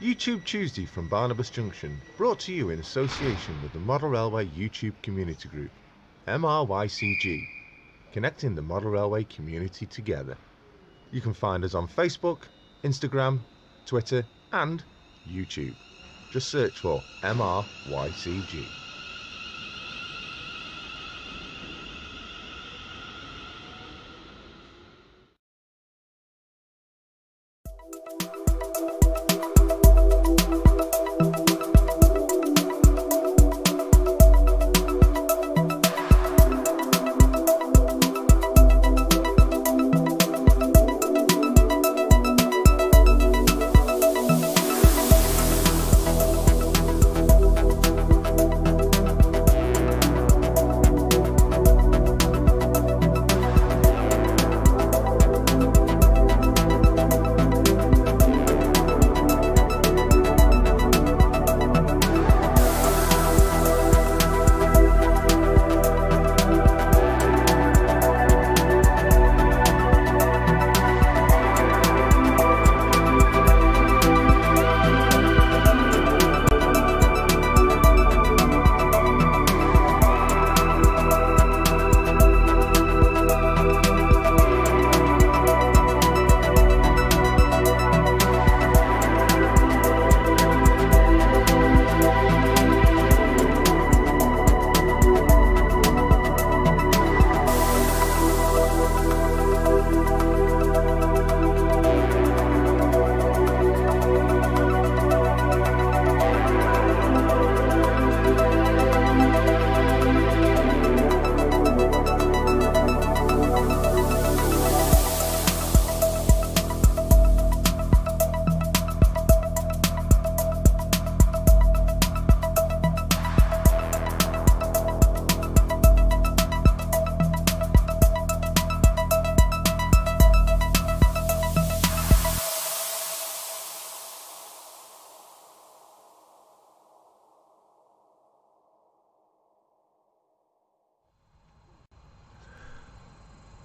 YouTube Tuesday from Barnabas Junction, brought to you in association with the Model Railway YouTube Community Group, MRYCG, connecting the Model Railway community together. You can find us on Facebook, Instagram, Twitter and YouTube. Just search for MRYCG.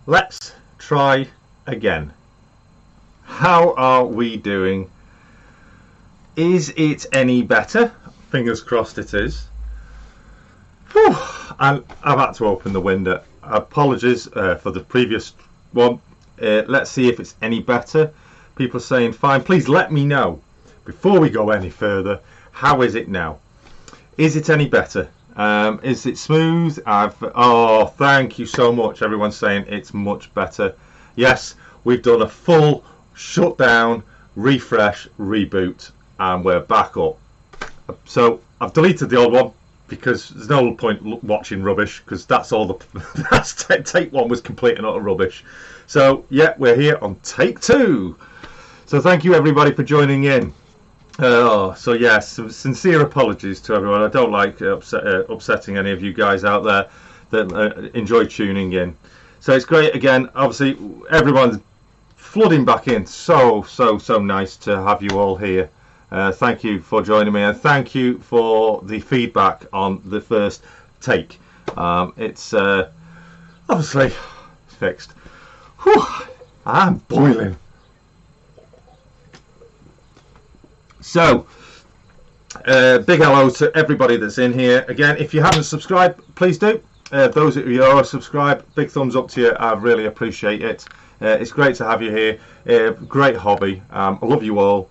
Let's try again. How are we doing? Is it any better? Fingers crossed it is. Whew, I've had to open the window. Apologies for the previous one. Let's see if it's any better. People are saying fine. Please let me know before we go any further. How is it now? Is it any better? Is it smooth? Oh, thank you so much. Everyone's saying it's much better. Yes, we've done a full shutdown, refresh, reboot, and we're back up. So I've deleted the old one because there's no point watching rubbish, because that's all the take one was complete and utter rubbish. So yeah, we're here on take two. So thank you everybody for joining in. So yes, sincere apologies to everyone. I don't like upsetting any of you guys out there that enjoy tuning in. So it's great again. Obviously, everyone's flooding back in. So nice to have you all here. Thank you for joining me, and thank you for the feedback on the first take. It's obviously fixed. Whew, I'm boiling. So, big hello to everybody that's in here. Again, if you haven't subscribed, please do. Those of you who are subscribed, big thumbs up to you. I really appreciate it. It's great to have you here. Great hobby. I love you all.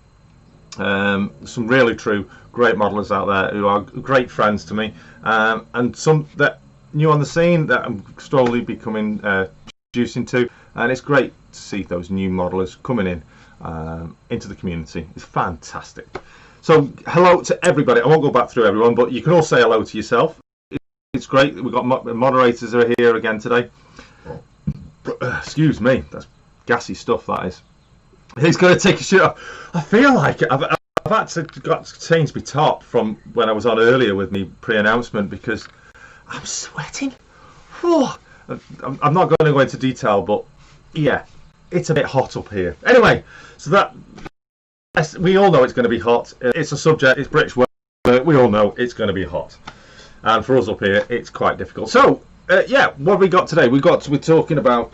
Some really true great modelers out there who are great friends to me. And some that new on the scene that I'm slowly becoming introducing to. And it's great to see those new modelers coming in. Into the community. It's fantastic. So hello to everybody. I won't go back through everyone, but you can all say hello to yourself. It's great. We've got moderators are here again today. Excuse me, that's gassy stuff, that is. He's going to take a shirt off. I feel like it. I've had to change my top from when I was on earlier with me pre-announcement because I'm sweating. I'm not going to go into detail, but yeah, it's a bit hot up here. Anyway, so that we all know it's going to be hot. It's a subject. It's British weather. We all know it's going to be hot, and for us up here, it's quite difficult. So yeah, what have we got today? We're talking about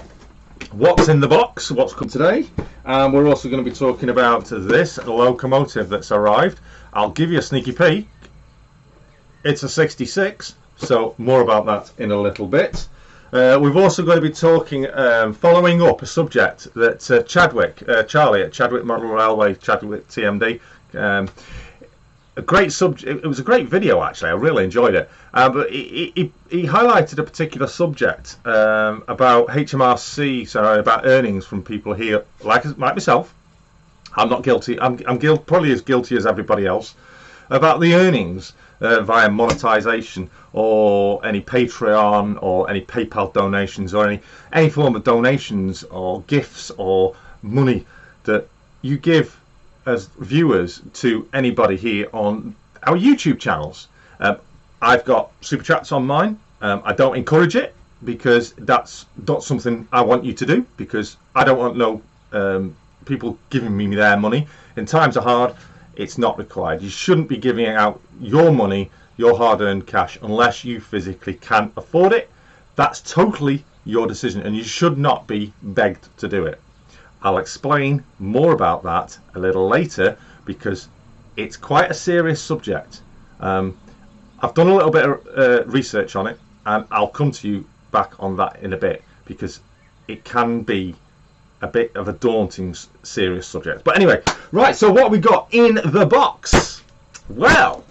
what's in the box, what's come today, and we're also going to be talking about this locomotive that's arrived. I'll give you a sneaky peek. It's a 66, so more about that in a little bit. We've also going to be talking, following up a subject that Charlie at Chadwick Model Railway, Chadwick TMD, a great subject. It was a great video actually. I really enjoyed it. But he highlighted a particular subject about HMRC, so about earnings from people here, like myself. I'm not guilty. I'm probably as guilty as everybody else about the earnings via monetization or any Patreon or any PayPal donations or any form of donations or gifts or money that you give as viewers to anybody here on our YouTube channels. I've got super chats on mine. I don't encourage it because that's not something I want you to do, because I don't want no people giving me their money. In times are hard, it's not required. You shouldn't be giving out your money, your hard-earned cash, unless you physically can't afford it. That's totally your decision, and you should not be begged to do it. I'll explain more about that a little later, because it's quite a serious subject. I've done a little bit of research on it, and I'll come to you back on that in a bit, because it can be a bit of a daunting, serious subject. But anyway, right, so what have we got in the box? Well,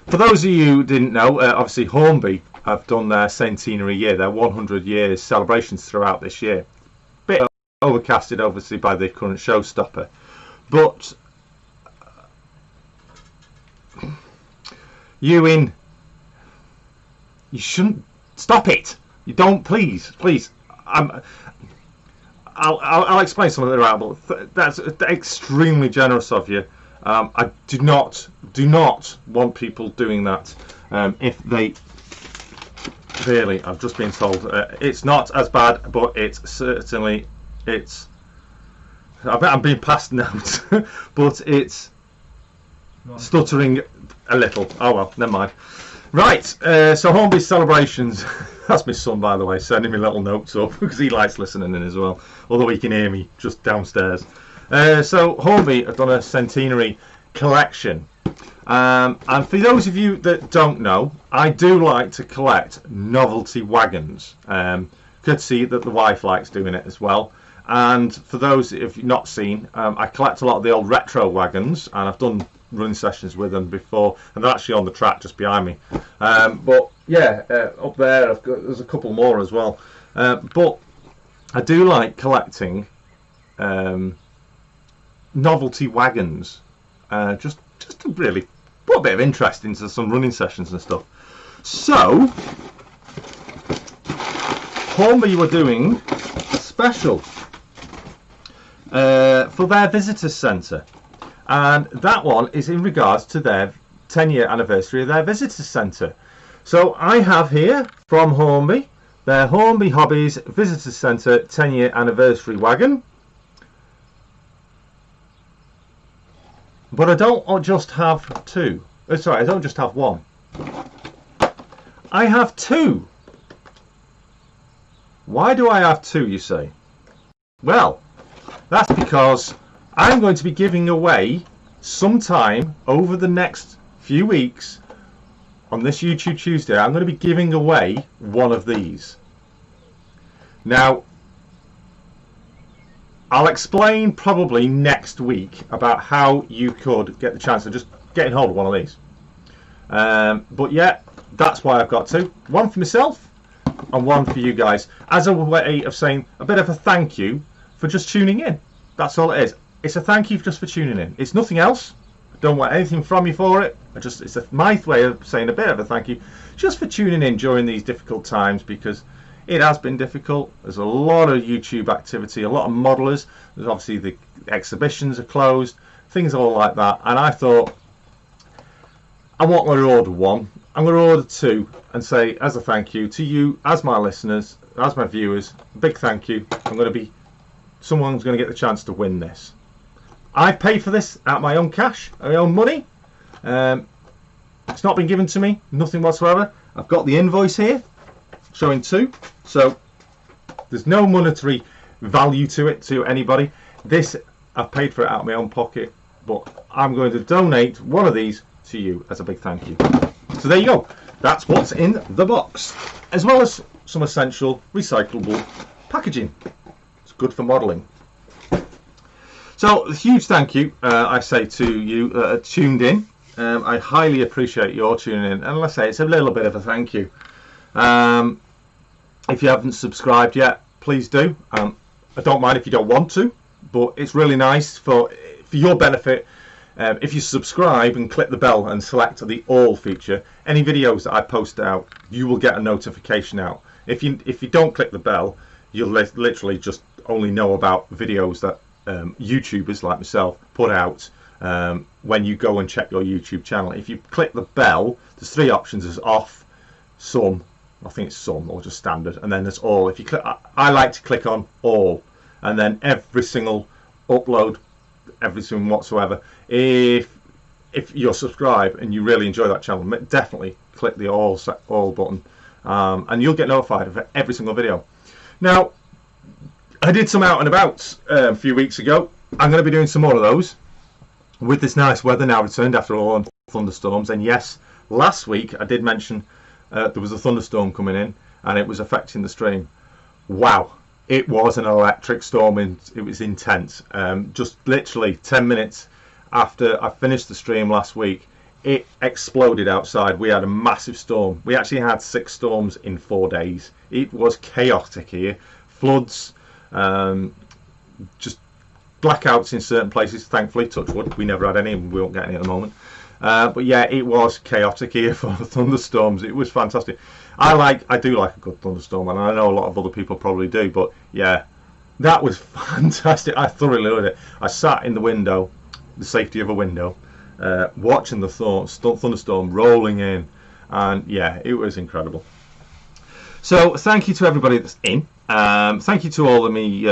for those of you who didn't know, obviously Hornby have done their centenary year, their 100 years celebrations throughout this year. Bit overcasted, obviously, by the current showstopper. But you shouldn't stop it. You don't, please. I'll explain something about, but that's extremely generous of you. I do not want people doing that. If they really, I've just been told it's not as bad, but I'm being passed notes, but it's stuttering a little. Oh well, never mind. Right, so Hornby's celebrations. That's my son, by the way, sending me little notes up because he likes listening in as well, although he can hear me just downstairs. So Hornby have done a centenary collection, and for those of you that don't know, I do like to collect novelty wagons. Courtesy that the wife likes doing it as well. And for those if you've not seen, I collect a lot of the old retro wagons, and I've done running sessions with them before, and they're actually on the track just behind me. But yeah, up there there's a couple more as well. But I do like collecting novelty wagons, just to really put a bit of interest into some running sessions and stuff. So Hornby were doing a special for their visitors centre, and that one is in regards to their 10-year anniversary of their visitors centre. So I have here from Hornby their Hornby Hobbies Visitors Centre 10-year anniversary wagon. But I don't just have two. Sorry, I don't just have one. I have two. Why do I have two, you say? Well, that's because I'm going to be giving away sometime over the next few weeks on this YouTube Tuesday. I'm going to be giving away one of these. Now, I'll explain probably next week about how you could get the chance of just getting hold of one of these. But yeah, that's why I've got two. One for myself and one for you guys, as a way of saying a bit of a thank you for just tuning in. That's all it is. It's a thank you just for tuning in. It's nothing else. I don't want anything from you for it. It's my way of saying a bit of a thank you just for tuning in during these difficult times, because it has been difficult. There's a lot of YouTube activity, a lot of modelers. There's obviously the exhibitions are closed, things all like that. And I thought, I'm not going to order one. I'm going to order two and say, as a thank you to you, as my listeners, as my viewers, big thank you. Someone's going to get the chance to win this. I paid for this out of my own cash, my own money. It's not been given to me, nothing whatsoever. I've got the invoice here showing two, so there's no monetary value to it to anybody. This, I've paid for it out of my own pocket, but I'm going to donate one of these to you as a big thank you. So there you go. That's what's in the box, as well as some essential recyclable packaging. It's good for modelling. So a huge thank you, I say, to you tuned in. I highly appreciate your tuning in, and let's say it's a little bit of a thank you. If you haven't subscribed yet, please do. I don't mind if you don't want to, but it's really nice for your benefit. If you subscribe and click the bell and select the all feature, any videos that I post out, you will get a notification out. If you don't click the bell, you'll literally just only know about videos that YouTubers like myself put out when you go and check your YouTube channel. If you click the bell, there's three options: there's off, some, I think it's some, or just standard, and then there's all. If you click, I like to click on all, and then every single upload, everything whatsoever. If you're subscribed and you really enjoy that channel, definitely click the all button, and you'll get notified of every single video. Now, I did some out and about a few weeks ago. I'm going to be doing some more of those with this nice weather now returned after all the thunderstorms. And yes, last week I did mention there was a thunderstorm coming in and it was affecting the stream. Wow, it was an electric storm and it was intense. Just literally 10 minutes after I finished the stream last week, it exploded outside. We had a massive storm. We actually had 6 storms in 4 days. It was chaotic here. Floods, just blackouts in certain places. Thankfully, touch wood, we never had any, and we won't get any at the moment. But yeah, it was chaotic here for thunderstorms. It was fantastic. I do like a good thunderstorm, and I know a lot of other people probably do. But yeah, that was fantastic. I thoroughly loved it. I sat in the window, the safety of a window, watching the thunderstorm rolling in, and yeah, it was incredible. So thank you to everybody that's in. Thank you to all of me.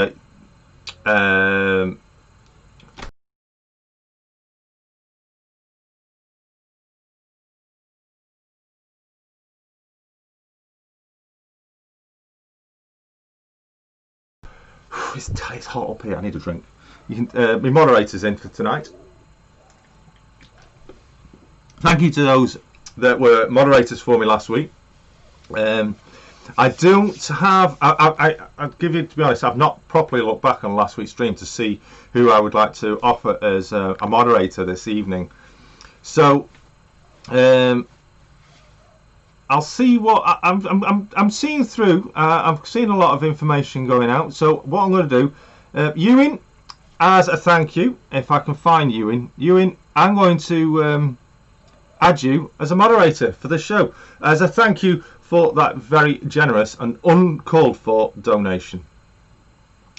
It's hot up here. I need a drink. You can be moderators in for tonight. Thank you to those that were moderators for me last week. I don't have. I'll give you, to be honest, I've not properly looked back on last week's stream to see who I would like to offer as a moderator this evening. So I'll see what I'm seeing through. I'm seeing a lot of information going out. So what I'm going to do, Ewan, as a thank you, if I can find Ewan, I'm going to add you as a moderator for this show as a thank you for that very generous and uncalled for donation.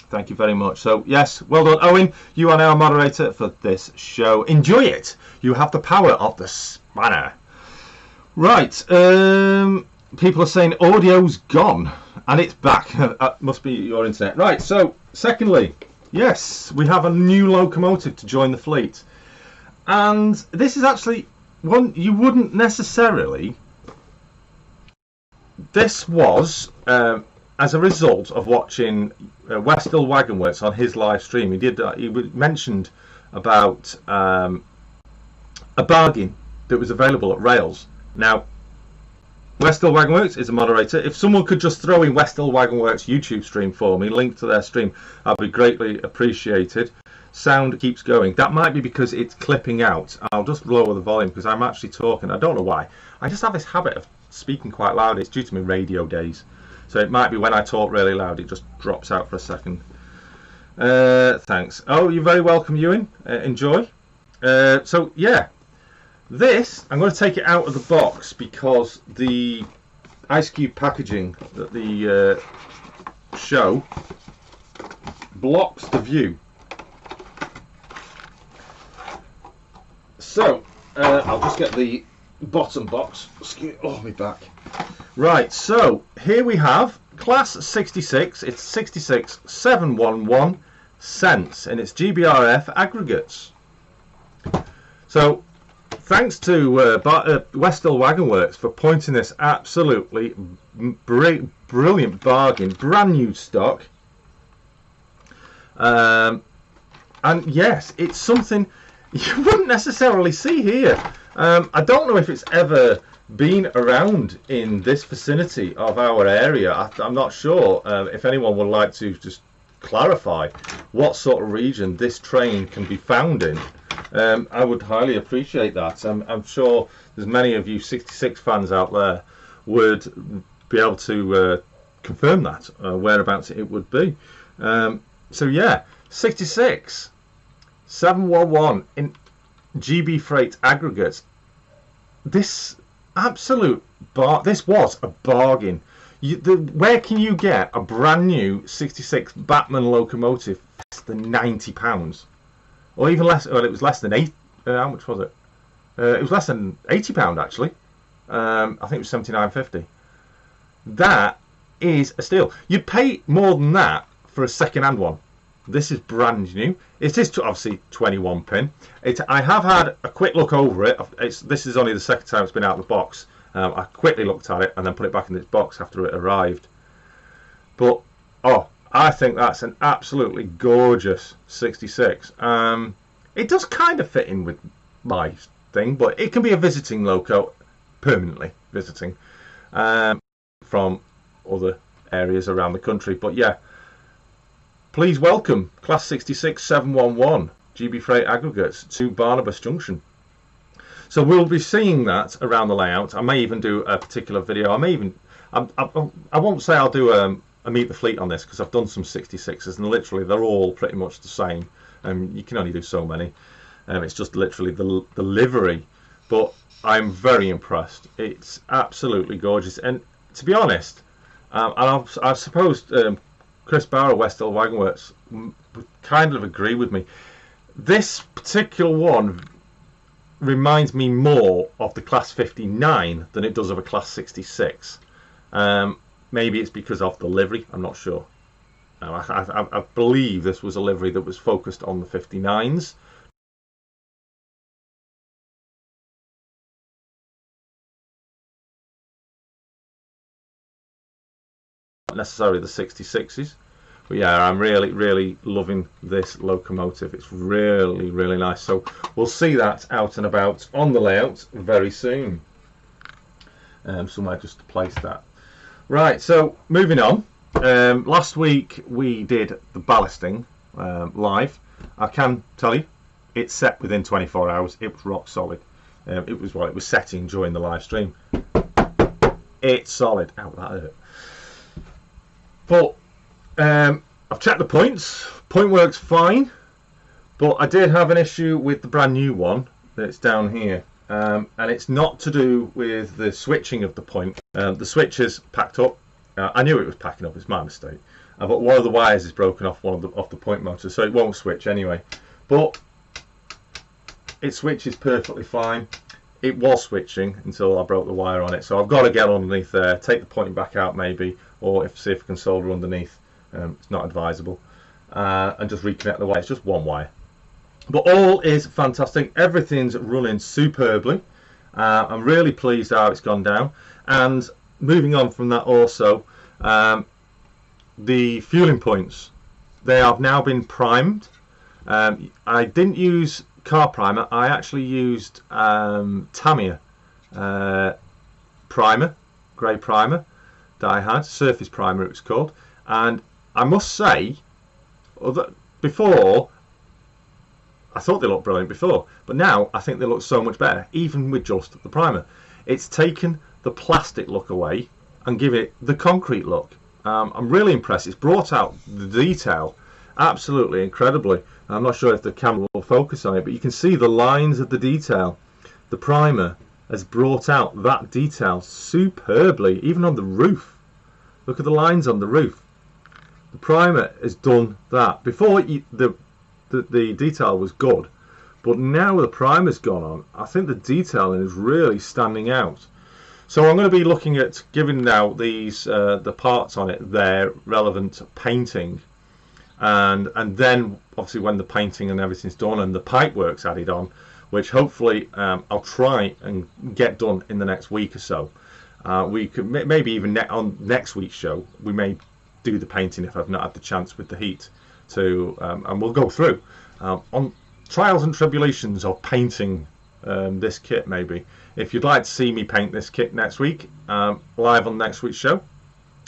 Thank you very much. So yes, well done, Owen. You are now a moderator for this show. Enjoy it. You have the power of the spanner. Right. People are saying audio's gone and it's back. That must be your internet. Right. So secondly, yes, we have a new locomotive to join the fleet, and this is actually one you wouldn't necessarily. This was as a result of watching Westhill Wagon Works on his live stream. He mentioned about a bargain that was available at Rails. Now, Westhill Wagon Works is a moderator. If someone could just throw in Westhill Wagon Works YouTube stream for me, link to their stream, I'd be greatly appreciated. Sound keeps going. That might be because it's clipping out. I'll just lower the volume because I'm actually talking. I don't know why. I just have this habit of speaking quite loud. It's due to my radio days. So it might be when I talk really loud, it just drops out for a second. Thanks. Oh, you're very welcome, Ewan. Enjoy. So, yeah. This, I'm going to take it out of the box because the ice cube packaging that the show blocks the view. So, I'll just get the bottom box. Oh, my back. Right, so here we have Class 66. It's 66711 cents, and it's GBRF aggregates. So, thanks to Westhill Wagon Works for pointing this absolutely brilliant bargain, brand new stock. And yes, it's something you wouldn't necessarily see here. I don't know if it's ever been around in this vicinity of our area. I'm not sure. If anyone would like to just clarify what sort of region this train can be found in, I would highly appreciate that. I'm sure there's many of you 66 fans out there would be able to confirm that, whereabouts it would be. So yeah, 66 711 in GB Freight aggregates. This this was a bargain. Where can you get a brand new 66 Batman locomotive for less than £90, or even less? Well, it was less than how much was it? It was less than £80 actually. I think it was £79.50. That is a steal. You'd pay more than that for a second-hand one. This is brand new. It is obviously 21 pin. I have had a quick look over it. This is only the second time it's been out of the box. I quickly looked at it and then put it back in its box after it arrived. But I think that's an absolutely gorgeous 66. It does kind of fit in with my thing, but it can be a visiting loco, permanently visiting, from other areas around the country. But yeah, please welcome Class 66 711 GB Freight aggregates to Barnabas Junction. So we'll be seeing that around the layout. I may even do a particular video. I won't say I'll do a meet the fleet on this, because I've done some 66s and literally they're all pretty much the same. You can only do so many. It's just literally the livery. But I'm very impressed. It's absolutely gorgeous. And to be honest, I suppose Chris Barrow, West Hill Wagon Works, kind of agree with me. This particular one reminds me more of the Class 59 than it does of a Class 66. Maybe it's because of the livery, I'm not sure. I believe this was a livery that was focused on the 59s. Not necessarily the 66s. But yeah, I'm really loving this locomotive. It's really nice. So we'll see that out and about on the layout very soon. Somewhere just to place that. Right, so moving on. Last week we did the ballasting live. I can tell you, it's set within 24 hours. It was rock solid. It was setting during the live stream. It's solid. Ow, that hurt. But I've checked the points. Point works fine, but I did have an issue with the brand new one that's down here, and it's not to do with the switching of the point. The switch is packed up. I knew it was packing up. It's my mistake. But one of the wires is broken off off the point motor, so it won't switch anyway. But it switches perfectly fine. It was switching until I broke the wire on it, so I've got to get underneath there, take the point back out maybe, or see if I can solder underneath. It's not advisable, and just reconnect the wire. It's just one wire, but all is fantastic. Everything's running superbly. I'm really pleased how it's gone down. And moving on from that, also the fueling points, they have now been primed. I didn't use car primer. I actually used Tamiya primer, grey primer that I had, surface primer it was called. And I must say, before I thought they looked brilliant before, but now I think they look so much better, even with just the primer. It's taken the plastic look away and give it the concrete look. I'm really impressed. It's brought out the detail absolutely incredibly. I'm not sure if the camera will focus on it, but you can see the lines of the detail. The primer has brought out that detail superbly, even on the roof. Look at the lines on the roof. The primer has done that. Before, the detail was good, but now the primer's gone on, I think the detailing is really standing out. So I'm going to be looking at giving now these the parts on it their relevant painting, and then obviously when the painting and everything's done and the pipe work's added on, which hopefully I'll try and get done in the next week or so. We could maybe even on next week's show we may do the painting if I've not had the chance with the heat to, and we'll go through on trials and tribulations of painting this kit. Maybe if you'd like to see me paint this kit next week, live on next week's show,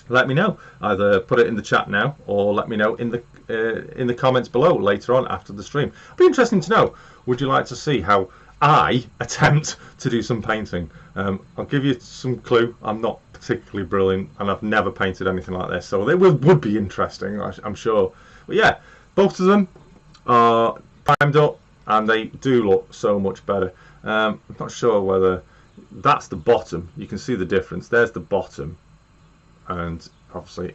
let me know. Either put it in the chat now, or let me know in the comments below later on after the stream. It'd be interesting to know, would you like to see how I attempt to do some painting? I'll give you some clue. I'm not particularly brilliant, and I've never painted anything like this, so it would be interesting, I'm sure. But yeah, both of them are primed up, and they do look so much better. I'm not sure whether that's the bottom. You can see the difference. There's the bottom, and obviously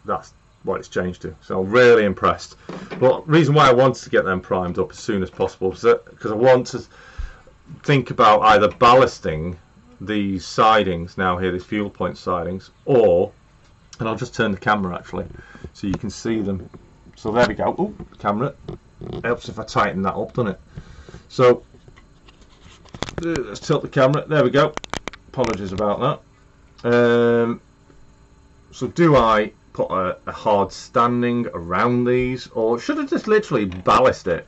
that's what it's changed to. So I'm really impressed. But the reason why I wanted to get them primed up as soon as possible is because I want to think about either ballasting these sidings now here, these fuel point sidings, or, and I'll just turn the camera actually so you can see them. So there we go. Oh, camera helps if I tighten that up, doesn't it? So let's tilt the camera. There we go. Apologies about that. So do I put a hard standing around these, or should I just literally ballast it?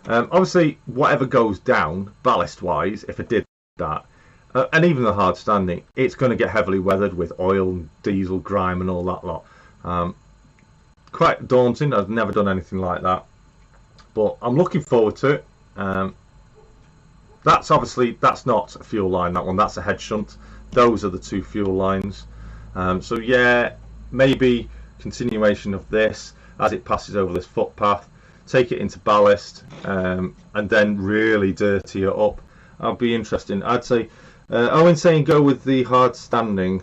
Obviously whatever goes down ballast wise, if I did that, and even the hard standing, it's going to get heavily weathered with oil, diesel, grime and all that lot. Quite daunting. I've never done anything like that, but I'm looking forward to it. That's not a fuel line, that one, that's a head shunt. Those are the two fuel lines. So yeah, maybe continuation of this as it passes over this footpath, take it into ballast, and then really dirty it up. That'll be interesting. I'd say Owen saying go with the hard standing.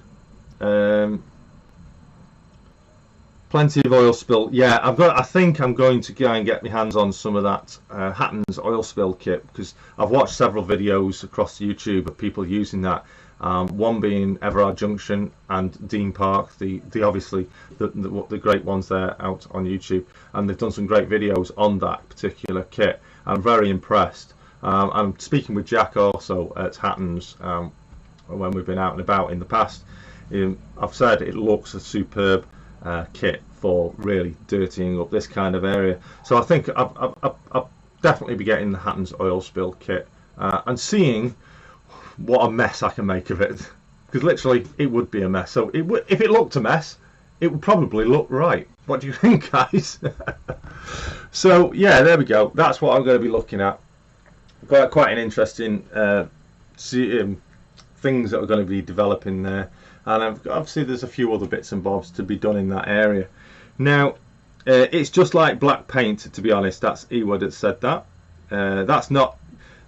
Plenty of oil spill. Yeah, I think I'm going to go and get my hands on some of that Hatton's oil spill kit, because I've watched several videos across YouTube of people using that. One being Everard Junction and Dean Park, the obviously the great ones there out on YouTube, and they've done some great videos on that particular kit. I'm very impressed. I'm speaking with Jack also at Hatton's when we've been out and about in the past. I've said it looks a superb kit for really dirtying up this kind of area. So I think I'll definitely be getting the Hatton's oil spill kit and seeing what a mess I can make of it, because literally it would be a mess. So if it looked a mess, it would probably look right. What do you think, guys? So yeah, there we go. That's what I'm going to be looking at. Quite an interesting things that are going to be developing there, and obviously there's a few other bits and bobs to be done in that area. Now it's just like black paint, to be honest. That's Ewood that said that.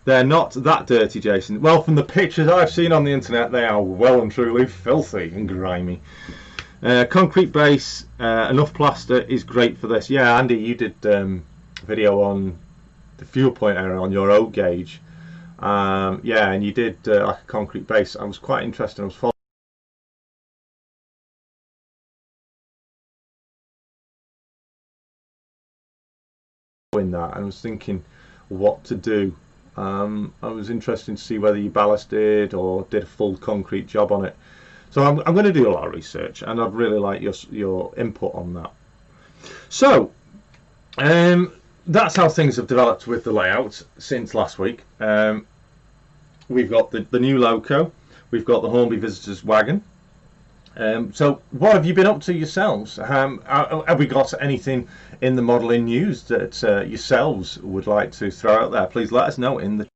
They're not that dirty, Jason. Well, from the pictures I've seen on the internet, they are well and truly filthy and grimy. Concrete base, enough plaster is great for this. Yeah, Andy, you did video on the fuel point area on your oak gauge. Yeah, and you did like a concrete base. I was quite interested. I was following that, and I was thinking what to do. I was interested to see whether you ballasted or did a full concrete job on it. So I'm going to do a lot of research, and I'd really like your input on that. So that's how things have developed with the layout since last week. We've got the new Loco, we've got the Hornby visitors wagon. So what have you been up to yourselves? Have we got anything in the modelling news that yourselves would like to throw out there? Please let us know in the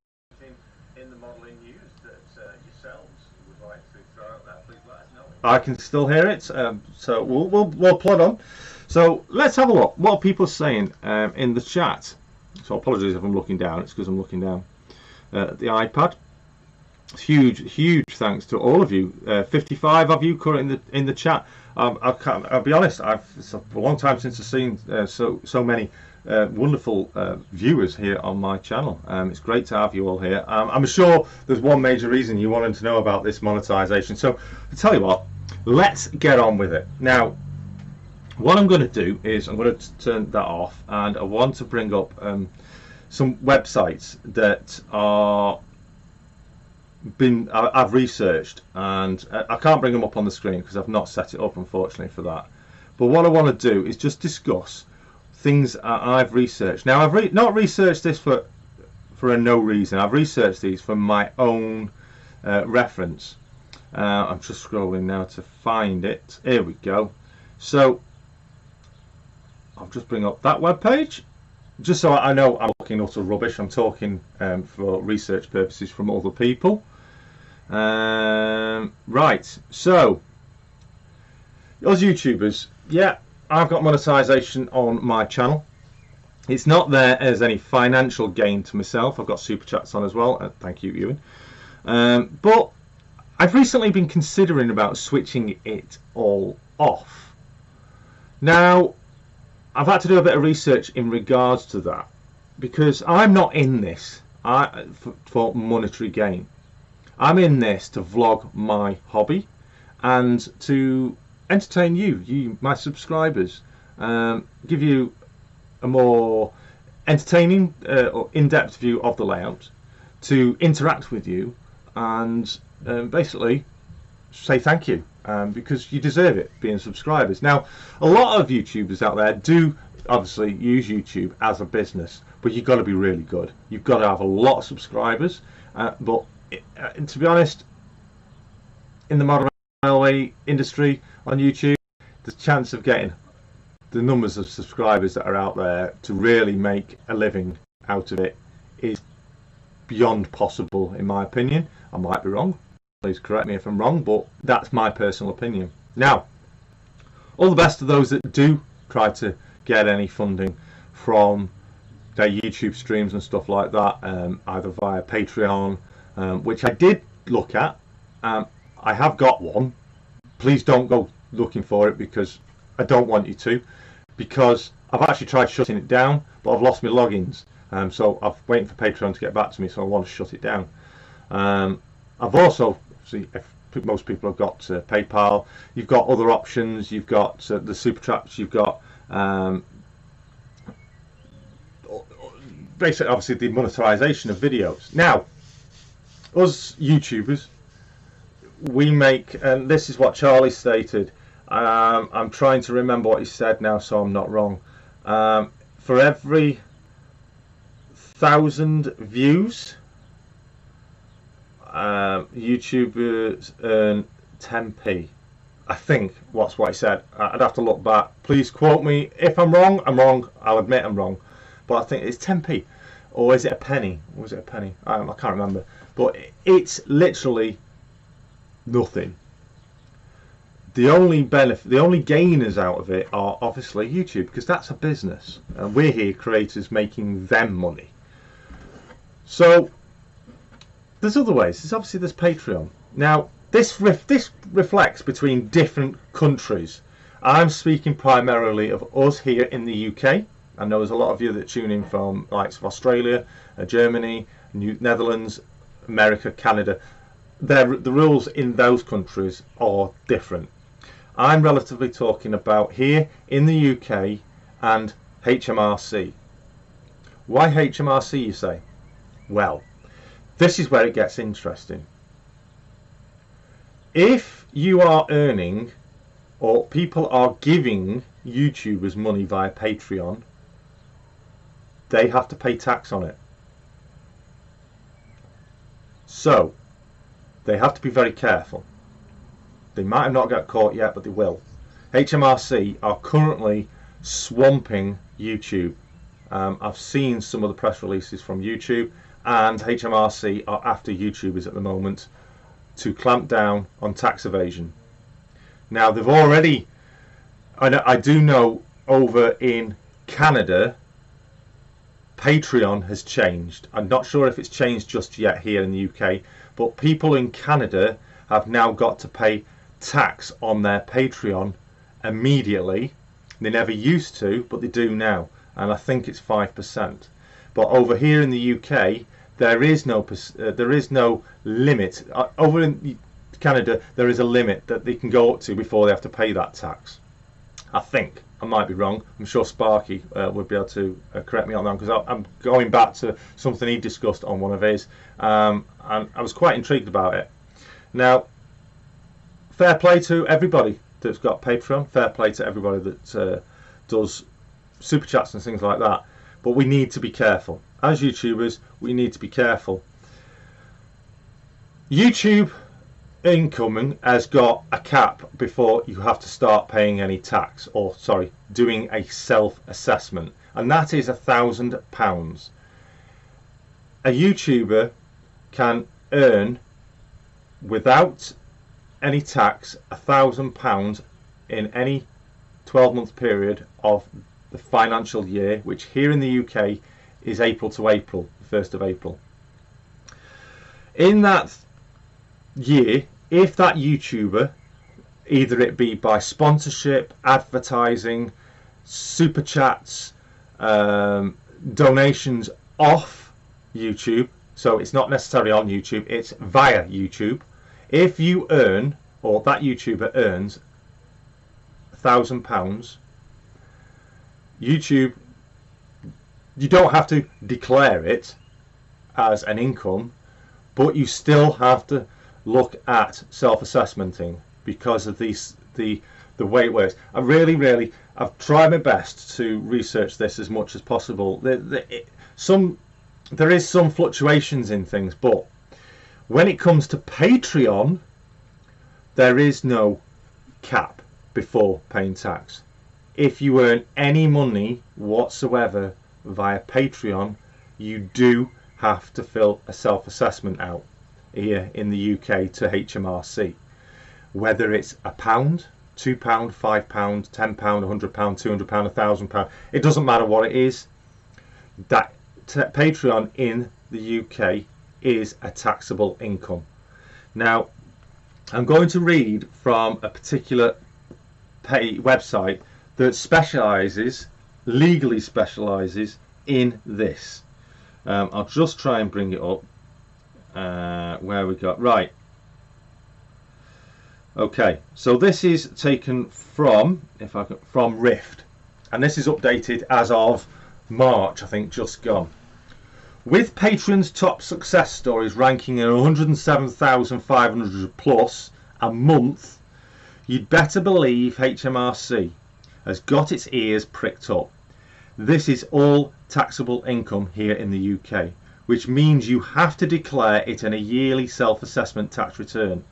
modelling news that yourselves would like to throw out there. Please let us know. I can still hear it, so we'll plod on. So let's have a look. What are people saying in the chat? So apologies if I'm looking down. It's because I'm looking down at the iPad. Huge thanks to all of you. 55 of you currently in the chat. I'll be honest, it's a long time since I've seen so many wonderful viewers here on my channel. It's great to have you all here. I'm sure there's one major reason you wanted to know about this monetization. So I tell you what, let's get on with it. Now, what I'm going to do is I'm going to turn that off, and I want to bring up some websites that I've researched, and I can't bring them up on the screen because I've not set it up, unfortunately, for that. But what I want to do is just discuss things I've researched. Now, I've not researched this for a no reason. I've researched these for my own reference. I'm just scrolling now to find it. Here we go. So I'll just bring up that web page, just so I know I'm talking utter rubbish. I'm talking for research purposes from other people. Right, so as YouTubers, yeah, I've got monetization on my channel. It's not there as any financial gain to myself. I've got super chats on as well. Thank you, Ewan. But I've recently been considering about switching it all off. Now, I've had to do a bit of research in regards to that, because I'm not in this for monetary gain. I'm in this to vlog my hobby and to entertain you, my subscribers, give you a more entertaining or in-depth view of the layout, to interact with you, and basically say thank you, because you deserve it, being subscribers. Now, a lot of YouTubers out there do obviously use YouTube as a business, but you've got to be really good. You've got to have a lot of subscribers, but to be honest, in the model railway industry on YouTube, the chance of getting the numbers of subscribers that are out there to really make a living out of it is beyond possible, in my opinion. I might be wrong, please correct me if I'm wrong, but that's my personal opinion. Now, all the best to those that do try to get any funding from their YouTube streams and stuff like that, either via Patreon, which I did look at. I have got one. Please don't go looking for it, because I don't want you to, because I've actually tried shutting it down, but I've lost my logins. So I'm waiting for Patreon to get back to me, so I want to shut it down. I've also, see, if most people have got PayPal. You've got other options. You've got the super chats. You've got basically, obviously, the monetization of videos. Now, us YouTubers, we make, and this is what Charlie stated. I'm trying to remember what he said now, so I'm not wrong. For every 1,000 views, YouTubers earn 10p. I think that's what he said. I'd have to look back. Please quote me if I'm wrong. I'm wrong. I'll admit I'm wrong, but I think it's 10p, or is it a penny? Or was it a penny? I can't remember. But it's literally nothing. The only benefit, the only gainers out of it are obviously YouTube, because that's a business, and we're here creators making them money. So there's other ways. There's Patreon. Now this reflects between different countries. I'm speaking primarily of us here in the UK. I know there's a lot of you that tune in from likes of Australia, Germany, Netherlands, America, Canada. The rules in those countries are different. I'm relatively talking about here in the UK and HMRC. Why HMRC, you say? Well, this is where it gets interesting. If you are earning, or people are giving YouTubers money via Patreon, they have to pay tax on it. So they have to be very careful. They might have not got caught yet, but they will. HMRC are currently swamping YouTube. I've seen some of the press releases from YouTube, and HMRC are after YouTubers at the moment to clamp down on tax evasion. Now they've already, I do know over in Canada, Patreon has changed. I'm not sure if it's changed just yet here in the UK, but people in Canada have now got to pay tax on their Patreon immediately. They never used to, but they do now, and I think it's 5%. But over here in the UK, there is no limit. Over in Canada, there is a limit that they can go up to before they have to pay that tax. I think. I might be wrong. I'm sure Sparky would be able to correct me on that, because I'm going back to something he discussed on one of his, and I was quite intrigued about it. Now, fair play to everybody that's got Patreon. Fair play to everybody that does super chats and things like that. But we need to be careful. As YouTubers, we need to be careful. YouTube incoming has got a cap before you have to start paying any tax, or sorry, doing a self-assessment, and that is £1,000. A YouTuber can earn without any tax £1,000 in any 12-month period of the financial year, which here in the UK is April to April, the 1st of April. In that year, if that YouTuber, either it be by sponsorship, advertising, super chats, donations off YouTube, so it's not necessarily on YouTube, it's via YouTube, if you earn, or that YouTuber earns £1,000, YouTube, you don't have to declare it as an income, but you still have to look at self-assessmenting because of the way it works. I've tried my best to research this as much as possible. There is some fluctuations in things, but when it comes to Patreon, there is no cap before paying tax. If you earn any money whatsoever via Patreon, you do have to fill a self-assessment out here in the UK to HMRC. Whether it's £1, £2, £5, £10, £100, £200, £1,000, it doesn't matter what it is. That Patreon in the UK is a taxable income. Now, I'm going to read from a particular website that legally specialises in this. I'll just try and bring it up. Where we got right. Okay, so this is taken from Rift, and this is updated as of March, I think, just gone. With Patreon's top success stories ranking at 107,500 plus a month, you'd better believe HMRC has got its ears pricked up. This is all taxable income here in the UK, which means you have to declare it in a yearly self-assessment tax return.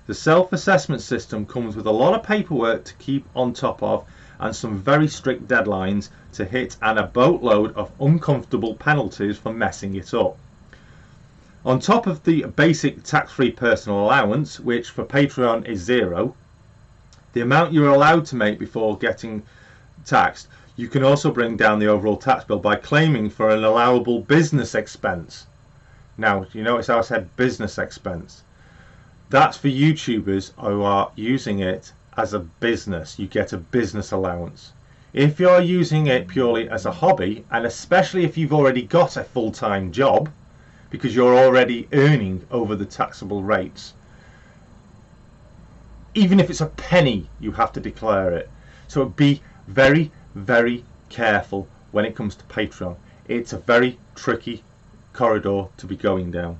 The self-assessment system comes with a lot of paperwork to keep on top of and some very strict deadlines to hit and a boatload of uncomfortable penalties for messing it up. On top of the basic tax-free personal allowance, which for Patreon is £0, the amount you're allowed to make before getting taxed, you can also bring down the overall tax bill by claiming for an allowable business expense. Now, you notice how I said business expense. That's for YouTubers who are using it as a business. You get a business allowance. If you're using it purely as a hobby, and especially if you've already got a full-time job, because you're already earning over the taxable rates, even if it's a penny, you have to declare it. So be very, very careful when it comes to Patreon. It's a very tricky corridor to be going down.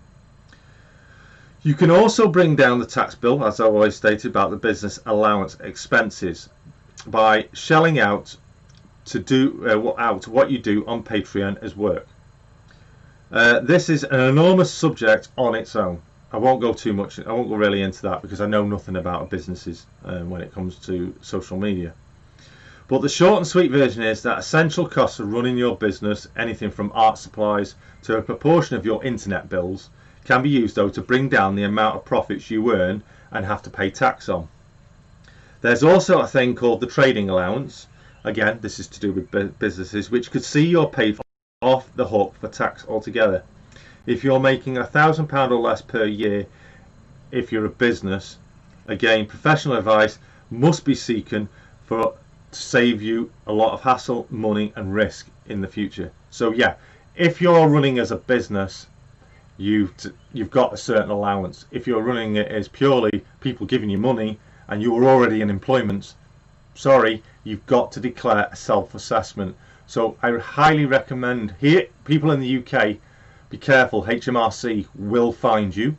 You can also bring down the tax bill, as I always stated, about the business allowance expenses by shelling out to do what you do on Patreon as work. This is an enormous subject on its own. I won't go really into that because I know nothing about businesses when it comes to social media. But the short and sweet version is that essential costs of running your business, anything from art supplies to a proportion of your internet bills, can be used though to bring down the amount of profits you earn and have to pay tax on. There's also a thing called the trading allowance. Again, this is to do with businesses, which could see your pay off the hook for tax altogether. If you're making £1,000 or less per year, if you're a business, again, professional advice must be seeking to save you a lot of hassle, money and risk in the future. So yeah, if you're running as a business, you've got a certain allowance. If you're running it as purely people giving you money and you're already in employment, sorry, you've got to declare a self-assessment. So I highly recommend here, people in the UK, be careful. HMRC will find you.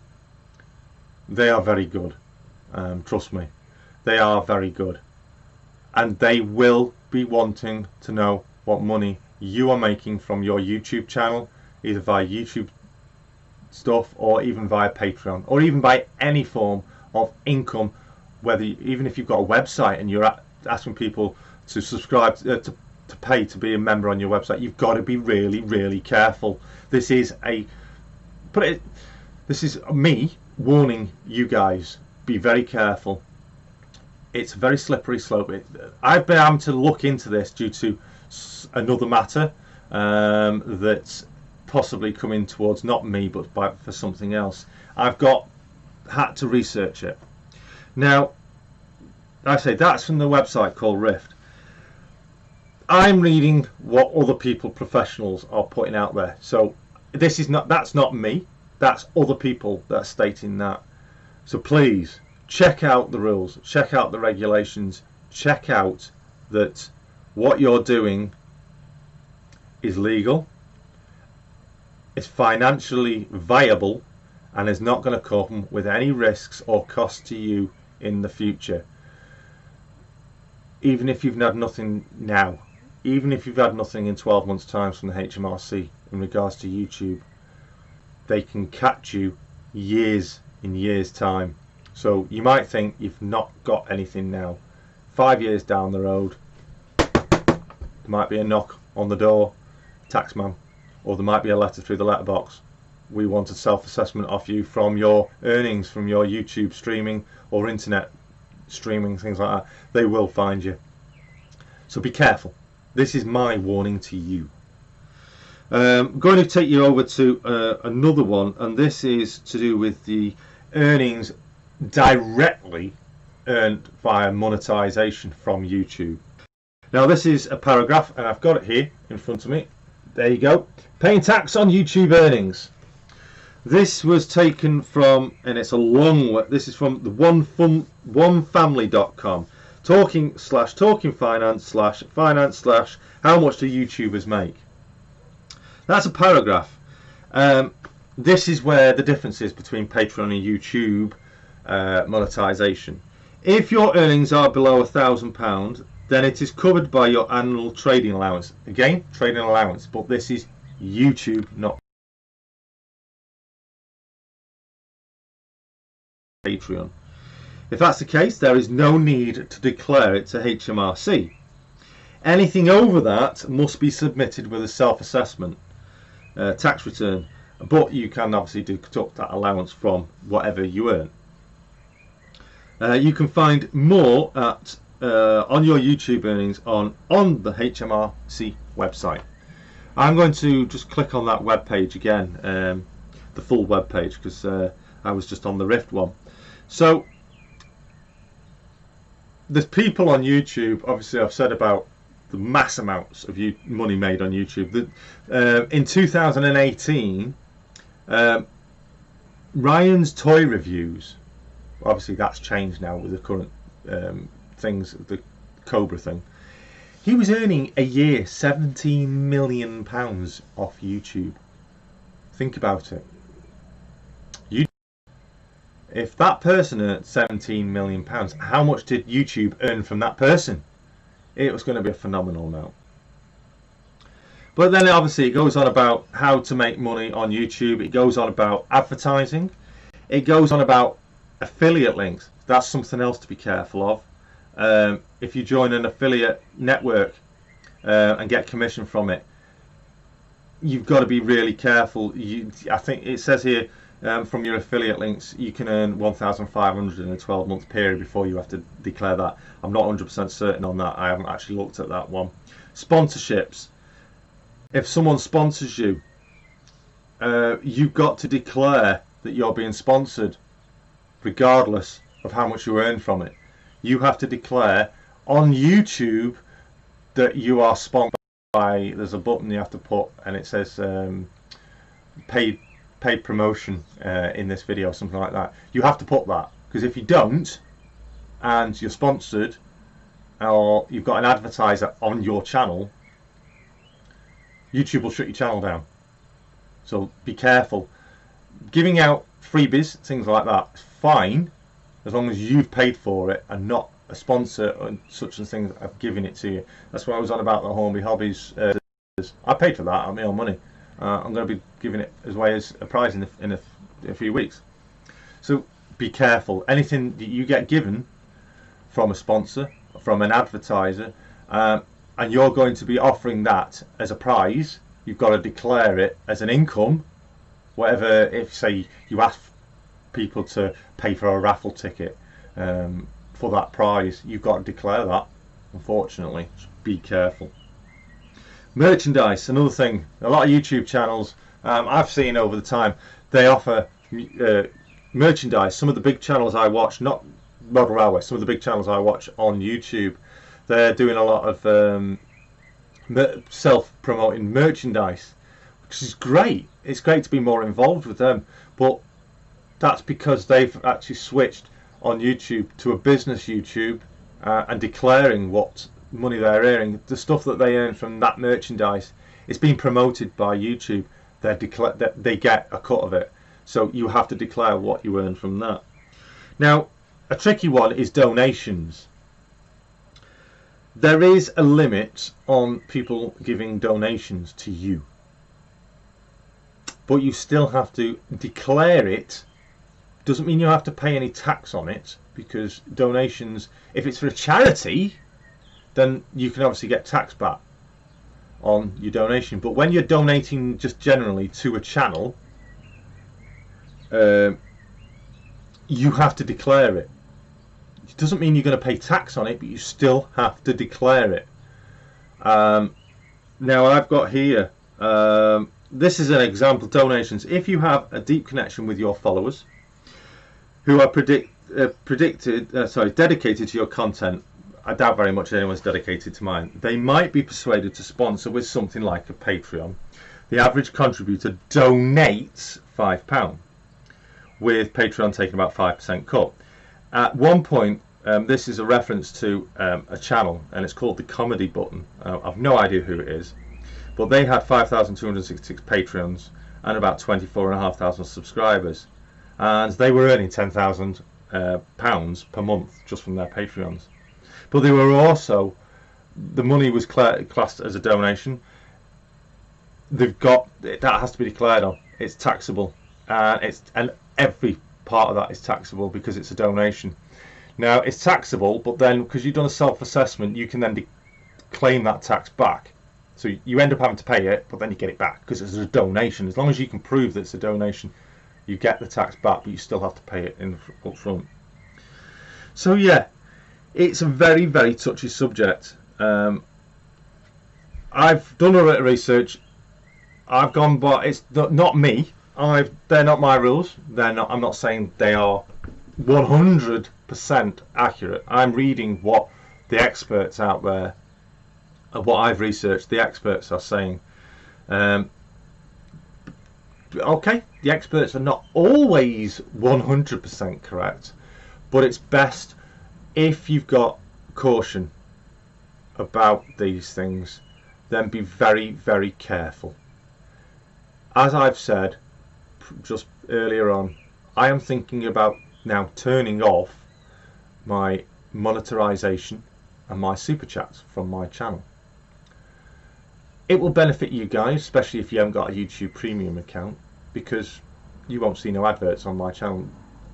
They are very good. Trust me, they are very good, and they will be wanting to know what money you are making from your YouTube channel, either via YouTube stuff or even via Patreon, or even by any form of income, whether even if you've got a website and you're asking people to subscribe to pay to be a member on your website. You've got to be really careful. This is me warning you guys, be very careful. It's a very slippery slope. I've been able to look into this due to another matter that's possibly coming towards not me but for something else. I've had to research it. Now, like I say, that's from the website called Rift. I'm reading what other people, professionals, are putting out there. So that's not me. That's other people that are stating that. So please check out the rules, check out the regulations, check out that what you're doing is legal, it's financially viable, and is not going to come with any risks or cost to you in the future. Even if you've had nothing now, even if you've had nothing in 12 months' time from the HMRC in regards to YouTube, they can catch you in years' time. So you might think you've not got anything now. 5 years down the road, there might be a knock on the door, taxman, or there might be a letter through the letterbox. We want a self-assessment off you from your earnings from your YouTube streaming or internet streaming, things like that. They will find you. So be careful. This is my warning to you. I'm going to take you over to another one, and this is to do with the earnings directly earned via monetization from YouTube. Now this is a paragraph, and I've got it here in front of me. There you go. Paying tax on YouTube earnings. This was taken from, and it's a long one. This is from the onefamily.com. Talking finance how much do YouTubers make? That's a paragraph. This is where the difference is between Patreon and YouTube monetization. If your earnings are below £1,000, then it is covered by your annual trading allowance. Again, trading allowance, but this is YouTube, not Patreon. If that's the case, there is no need to declare it to HMRC. Anything over that must be submitted with a self-assessment tax return, but you can obviously deduct that allowance from whatever you earn. You can find more at on your YouTube earnings on the HMRC website. I'm going to just click on that web page again, the full web page, because I was just on the Rift one. So there's people on YouTube. Obviously, I've said about the mass amounts of money made on YouTube. In 2018, Ryan's toy reviews. Obviously, that's changed now with the current things, the Cobra thing. He was earning a year £17 million off YouTube. Think about it. If that person earned £17 million, how much did YouTube earn from that person? It was going to be a phenomenal amount. But then obviously it goes on about how to make money on YouTube. It goes on about advertising. It goes on about affiliate links. That's something else to be careful of. If you join an affiliate network and get commission from it, you've got to be really careful. I think it says here, from your affiliate links, you can earn 1,500 in a 12-month period before you have to declare that. I'm not 100% certain on that. I haven't actually looked at that one. Sponsorships. If someone sponsors you, you've got to declare that you're being sponsored, regardless of how much you earn from it. You have to declare on YouTube that you are sponsored by. There's a button you have to put, and it says paid promotion in this video, something like that. You have to put that, because if you don't, and you're sponsored, or you've got an advertiser on your channel, YouTube will shut your channel down. So be careful. Giving out freebies, things like that, is fine, as long as you've paid for it and not a sponsor and such and things have given it to you. That's what I was on about the Hornby Hobbies. I paid for that out of my own money. I'm going to be giving it away as a prize in a few weeks. So be careful. Anything that you get given from a sponsor, from an advertiser, and you're going to be offering that as a prize, you've got to declare it as an income. Whatever, if say you ask people to pay for a raffle ticket for that prize, you've got to declare that, unfortunately. So be careful. Merchandise, another thing. A lot of YouTube channels I've seen over the time, they offer merchandise. Some of the big channels I watch, not Model Railway, some of the big channels I watch on YouTube, they're doing a lot of self-promoting merchandise, which is great. It's great to be more involved with them, but that's because they've actually switched on YouTube to a business YouTube and declaring what money they're earning. The stuff that they earn from that merchandise is being promoted by YouTube. They get a cut of it, so you have to declare what you earn from that. Now, a tricky one is donations. There is a limit on people giving donations to you, but you still have to declare it. Doesn't mean you have to pay any tax on it, because donations, if it's for a charity, then you can obviously get tax back on your donation. But when you're donating just generally to a channel, you have to declare it. It doesn't mean you're going to pay tax on it, but you still have to declare it. Now I've got here, this is an example, donations. If you have a deep connection with your followers who are dedicated to your content, I doubt very much anyone's dedicated to mine, they might be persuaded to sponsor with something like a Patreon. The average contributor donates £5, with Patreon taking about 5% cut. At one point, this is a reference to a channel, and it's called the Comedy Button. I've no idea who it is, but they had 5,266 Patreons and about 24,500 subscribers, and they were earning £10,000 per month just from their Patreons. But they were also, the money was classed as a donation. They've got, that has to be declared on. It's taxable, and every part of that is taxable because it's a donation. Now it's taxable, but then because you've done a self-assessment, you can then claim that tax back. So you end up having to pay it, but then you get it back because it's a donation. As long as you can prove that it's a donation, you get the tax back, but you still have to pay it up front. So yeah, it's a very, very touchy subject. I've done a bit of research. I've gone, but it's not me. They're not my rules. They're not. I'm not saying they are 100% accurate. I'm reading what the experts out there, what I've researched, the experts are saying. Okay, the experts are not always 100% correct, but it's best if you've got caution about these things, then be very, very careful. As I've said just earlier on, I am thinking about now turning off my monetization and my super chats from my channel. It will benefit you guys, especially if you haven't got a YouTube premium account, because you won't see no adverts on my channel.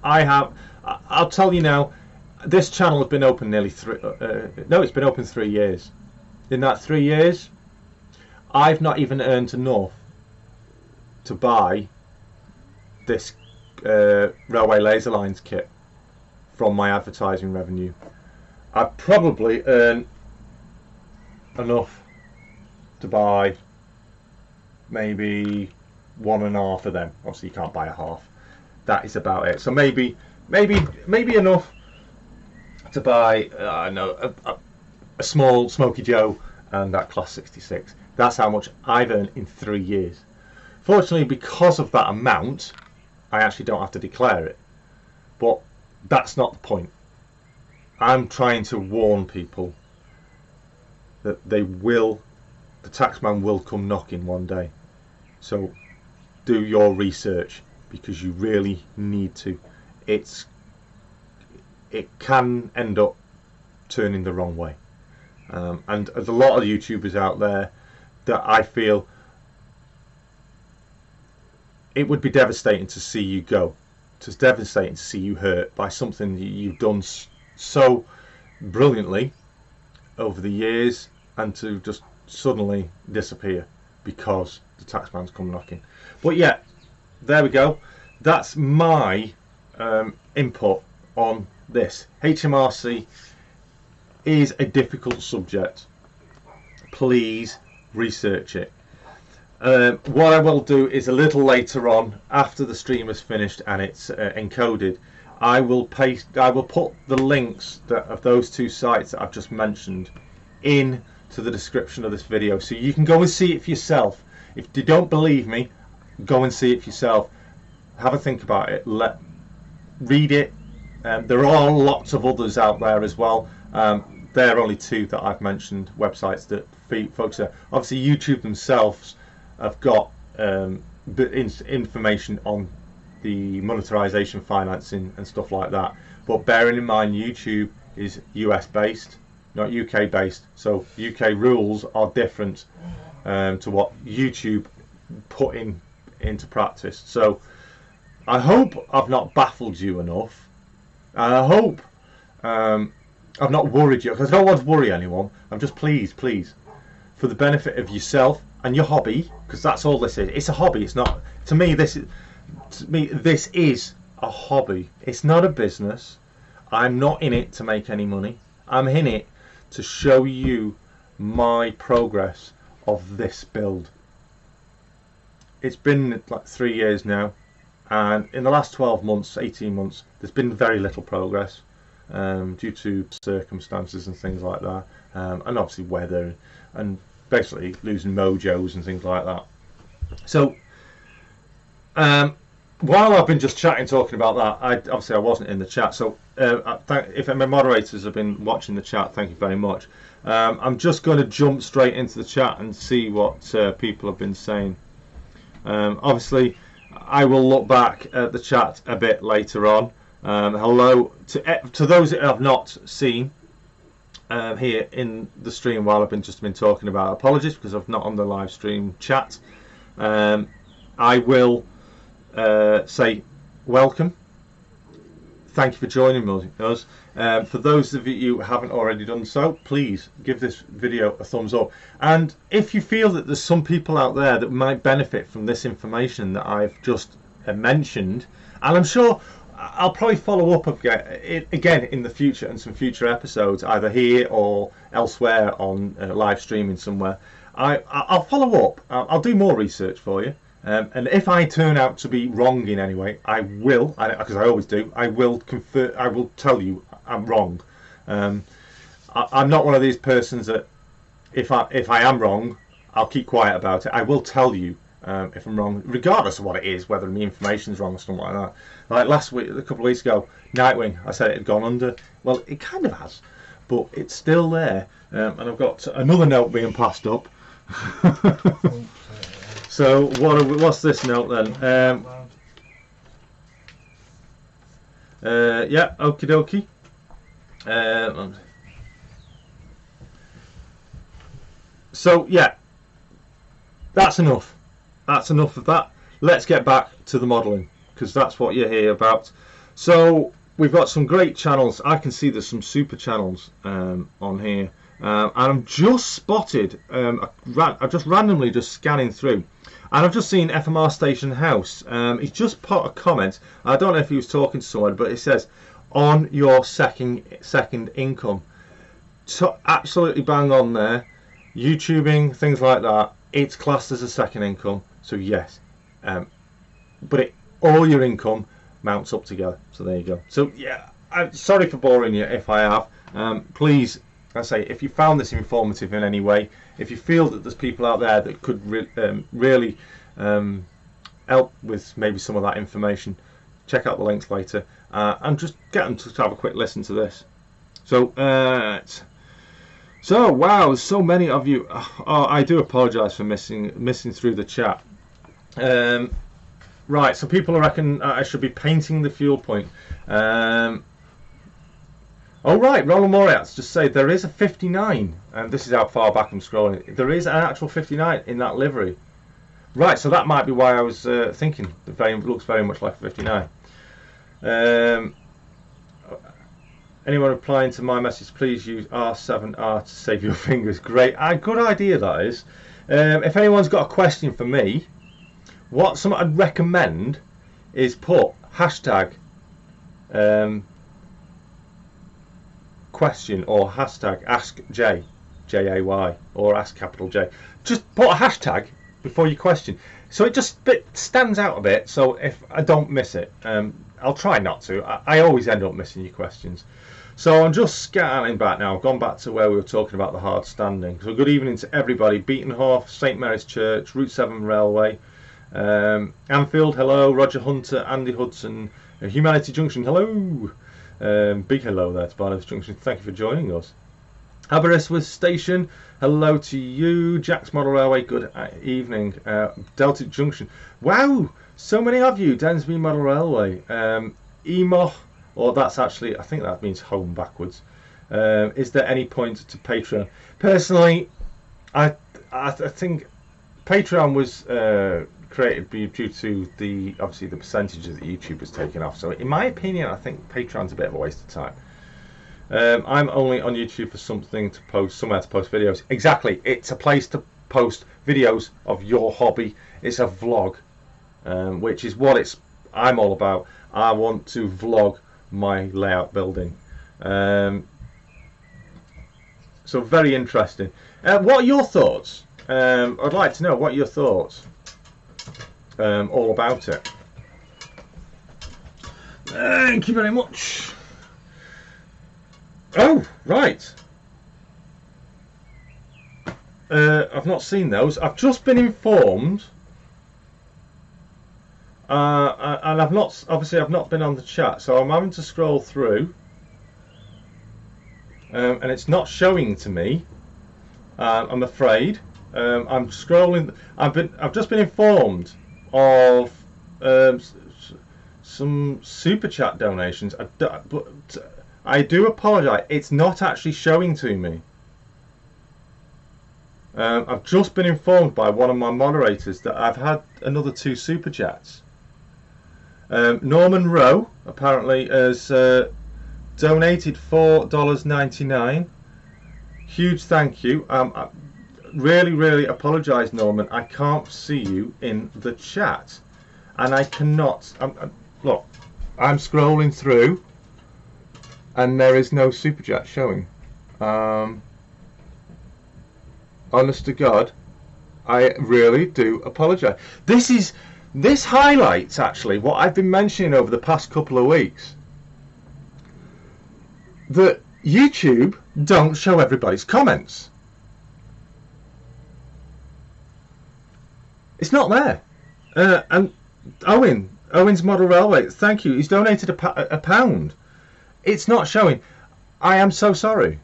I'll tell you now, this channel has been open nearly it's been open 3 years. In that 3 years, I've not even earned enough to buy this railway laser lines kit from my advertising revenue. I probably earn enough to buy maybe 1.5 of them. Obviously you can't buy a half. That is about it. So maybe enough to buy a small Smoky Joe and that Class 66. That's how much I've earned in 3 years. Fortunately, because of that amount, I actually don't have to declare it. But that's not the point. I'm trying to warn people that the taxman will come knocking one day. So do your research, because you really need to. It can end up turning the wrong way. And there's a lot of YouTubers out there that I feel it would be devastating to see you go. It's devastating to see you hurt by something that you've done so brilliantly over the years, and to just suddenly disappear because the taxman's come knocking. But yeah, there we go. That's my input on this. HMRC is a difficult subject. Please research it. What I will do is a little later on, after the stream is finished and it's encoded, I will put the links of those two sites that I've just mentioned in to the description of this video, so you can go and see it for yourself. If you don't believe me, go and see it for yourself. Have a think about it. Read it. There are lots of others out there as well. There are only two that I've mentioned, websites that folks are. Obviously, YouTube themselves have got information on the monetarization, financing and stuff like that. But bearing in mind, YouTube is US based, not UK based. So UK rules are different to what YouTube put into practice. So I hope I've not baffled you enough. And I hope I've not worried you, because I don't want to worry anyone. I'm just please, for the benefit of yourself and your hobby, because that's all this is. It's a hobby. It's not, to me, this is a hobby. It's not a business. I'm not in it to make any money. I'm in it to show you my progress of this build. It's been like 3 years now, and in the last 12 months, 18 months, there's been very little progress due to circumstances and things like that, and obviously weather and basically losing mojos and things like that. So while I've been just chatting, talking about that, obviously I wasn't in the chat, so if my moderators have been watching the chat, thank you very much. I'm just going to jump straight into the chat and see what people have been saying. Obviously I will look back at the chat a bit later on. Hello to those that I've not seen here in the stream while I've just been talking about. Apologies because I've not on the live stream chat. I will say welcome. Thank you for joining us. For those of you who haven't already done so, please give this video a thumbs up. And if you feel that there's some people out there that might benefit from this information that I've just mentioned, and I'm sure I'll probably follow up again in the future and some future episodes, either here or elsewhere on live streaming somewhere. I'll follow up. I'll do more research for you. And if I turn out to be wrong in any way, I will, because I always do. I will tell you I'm wrong. I'm not one of these persons that if I am wrong, I'll keep quiet about it. I will tell you if I'm wrong, regardless of what it is, whether the information's wrong or something like that. Like last week, a couple of weeks ago, Nightwing, I said it had gone under. Well, it kind of has, but it's still there. And I've got another note being passed up. So what's this note then? Yeah, okie dokie. So yeah, that's enough. That's enough of that. Let's get back to the modelling, because that's what you're here about. So we've got some great channels. I can see there's some super channels on here. And I'm just spotted, I'm just randomly just scanning through, and I've just seen FMR Station House. He's just put a comment. I don't know if he was talking to someone, but it says, on your second income. So absolutely bang on there. YouTubing, things like that, it's classed as a second income. So yes, but all your income mounts up together. So there you go. So yeah, I'm sorry for boring you if I have. Please, I say, if you found this informative in any way, if you feel that there's people out there that could really help with maybe some of that information, check out the links later and just get them to have a quick listen to this. So wow, so many of you. Oh, I do apologise for missing through the chat. Right, so people reckon I should be painting the fuel point. Oh right, Roland Moriarty's just say there is a 59, and this is how far back I'm scrolling. There is an actual 59 in that livery. Right, so that might be why I was thinking. It looks very much like a 59. Anyone replying to my message, please use R7R to save your fingers. Great, good idea that is. If anyone's got a question for me, something I'd recommend is put hashtag question or hashtag ask J, J-A-Y, or ask capital J. Just put a hashtag before your question, so it just stands out a bit, so if I don't miss it. I'll try not to. I always end up missing your questions. So I'm just scanning back now. I've gone back to where we were talking about the hard standing. So good evening to everybody. Beatenhof, St Mary's Church, Route 7 Railway, Anfield, hello. Roger Hunter, Andy Hudson, Humanity Junction, hello. Big hello there to Barnabas Junction. Thank you for joining us. Aberystwyth Station, hello to you. Jack's Model Railway, good evening. Delta Junction, wow, so many of you. Densby Model Railway, Emoch, or that's actually, I think that means home backwards. Is there any point to Patreon? Personally, I think Patreon was created due to obviously the percentages that YouTube has taken off. So in my opinion, I think Patreon's a bit of a waste of time. I'm only on YouTube for somewhere to post videos. Exactly, it's a place to post videos of your hobby. It's a vlog, which is what I'm all about. I want to vlog my layout building. So very interesting. What are your thoughts? I'd like to know what your thoughts all about it. Thank you very much. Oh, right. I've not seen those. I've just been informed, and I've not been on the chat, so I'm having to scroll through, and it's not showing to me. I'm afraid. I'm scrolling. I've just been informed of some super chat donations. But I do apologise. It's not actually showing to me. I've just been informed by one of my moderators that I've had another 2 super chats. Norman Rowe apparently has donated $4.99. Huge thank you. I really apologise, Norman. I can't see you in the chat, and I cannot. Look, I'm scrolling through, and there is no super chat showing. Honest to God, I really do apologise. This highlights actually what I've been mentioning over the past couple of weeks, that YouTube don't show everybody's comments. It's not there. And Owen's Model Railway, thank you. He's donated a £1. It's not showing. I am so sorry,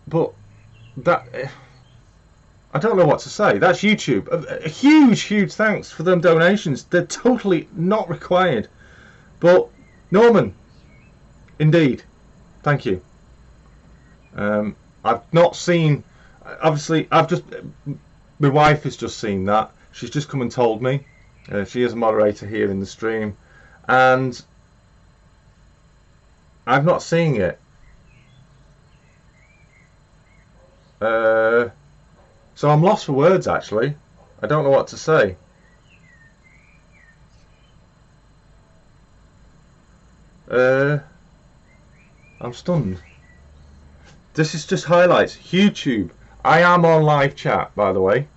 but that I don't know what to say. That's YouTube. A huge thanks for them donations. They're totally not required. But Norman, indeed, thank you. I've not seen. Obviously, my wife has just seen that. She's just come and told me. She is a moderator here in the stream, and I'm not seeing it. So I'm lost for words, actually. I don't know what to say. I'm stunned. This is just highlights. YouTube. I am on live chat, by the way.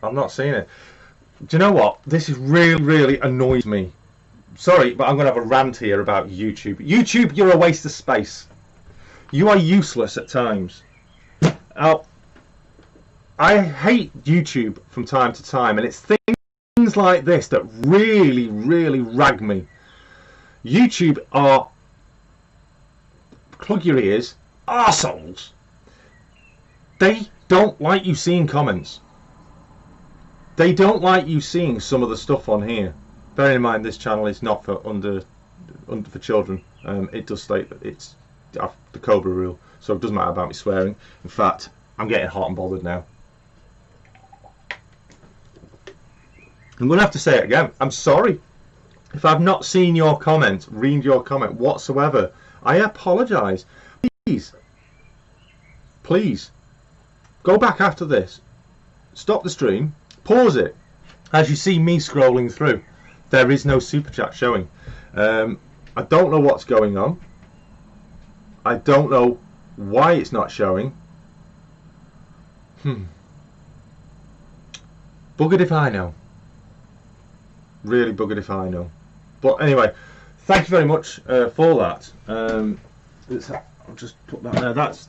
I'm not seeing it. Do you know what? This is really annoys me. Sorry, but I'm going to have a rant here about YouTube. YouTube, you're a waste of space. You are useless at times. Now, I hate YouTube from time to time, and it's things like this that really rag me. YouTube are, plug your ears, arseholes. They don't like you seeing comments. They don't like you seeing some of the stuff on here. bearing in mind this channel is not for for children. It does state that it's the Cobra rule, so it doesn't matter about me swearing. In fact, I'm getting hot and bothered now. I'm going to have to say it again. I'm sorry if I've not seen your comment, read your comment whatsoever. I apologise. Please, go back after this. Stop the stream. Pause it. As you see me scrolling through, there is no super chat showing. I don't know what's going on. I don't know why it's not showing. Buggered if I know. Really buggered if I know. But anyway, thank you very much for that. I'll just put that there. That's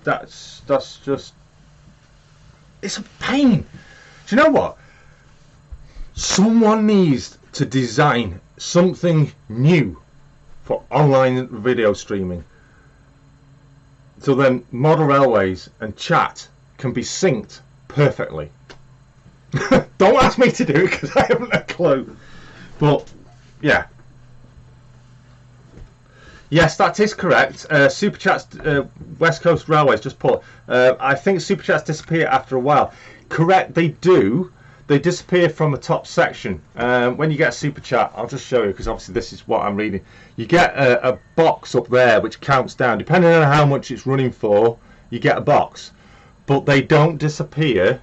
just, it's a pain. Do you know what? Someone needs to design something new for online video streaming, so then model railways and chat can be synced perfectly. Don't ask me to do it because I haven't a clue. But yeah, yes, that is correct. Super chats, West Coast Railways just put. I think super chats disappear after a while. Correct, they do. They disappear from the top section. When you get a super chat, I'll just show you because obviously this is what I'm reading. You get a box up there which counts down. Depending on how much it's running for, you get a box. But they don't disappear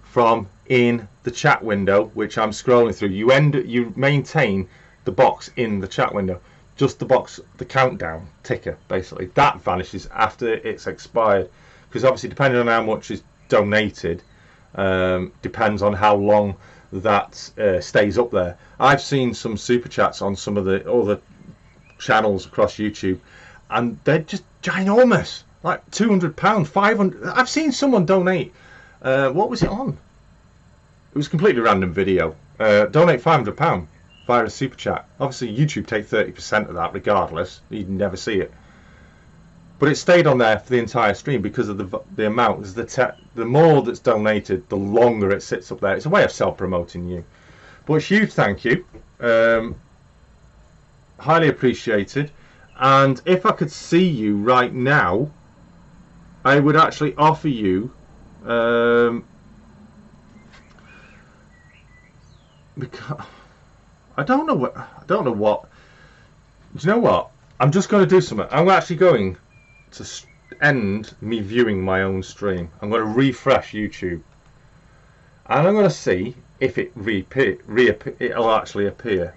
from in the chat window, which I'm scrolling through. You maintain the box in the chat window. Just the box, the countdown ticker, basically. That vanishes after it's expired. Because obviously, depending on how much is donated, depends on how long that stays up there. I've seen some super chats on some of the other channels across YouTube, and they're just ginormous, like £200, £500. I've seen someone donate. What was it on? It was a completely random video. Donate £500 via a super chat. Obviously, YouTube take 30% of that, regardless. You'd never see it. But it stayed on there for the entire stream because of the amount. The more that's donated, the longer it sits up there. It's a way of self-promoting you. But a huge thank you. Highly appreciated. And if I could see you right now, I would actually offer you because I don't know what. Do you know what? I'm just going to do something. I'm actually going to end me viewing my own stream. I'm going to refresh YouTube, and I'm going to see if it it'll actually appear.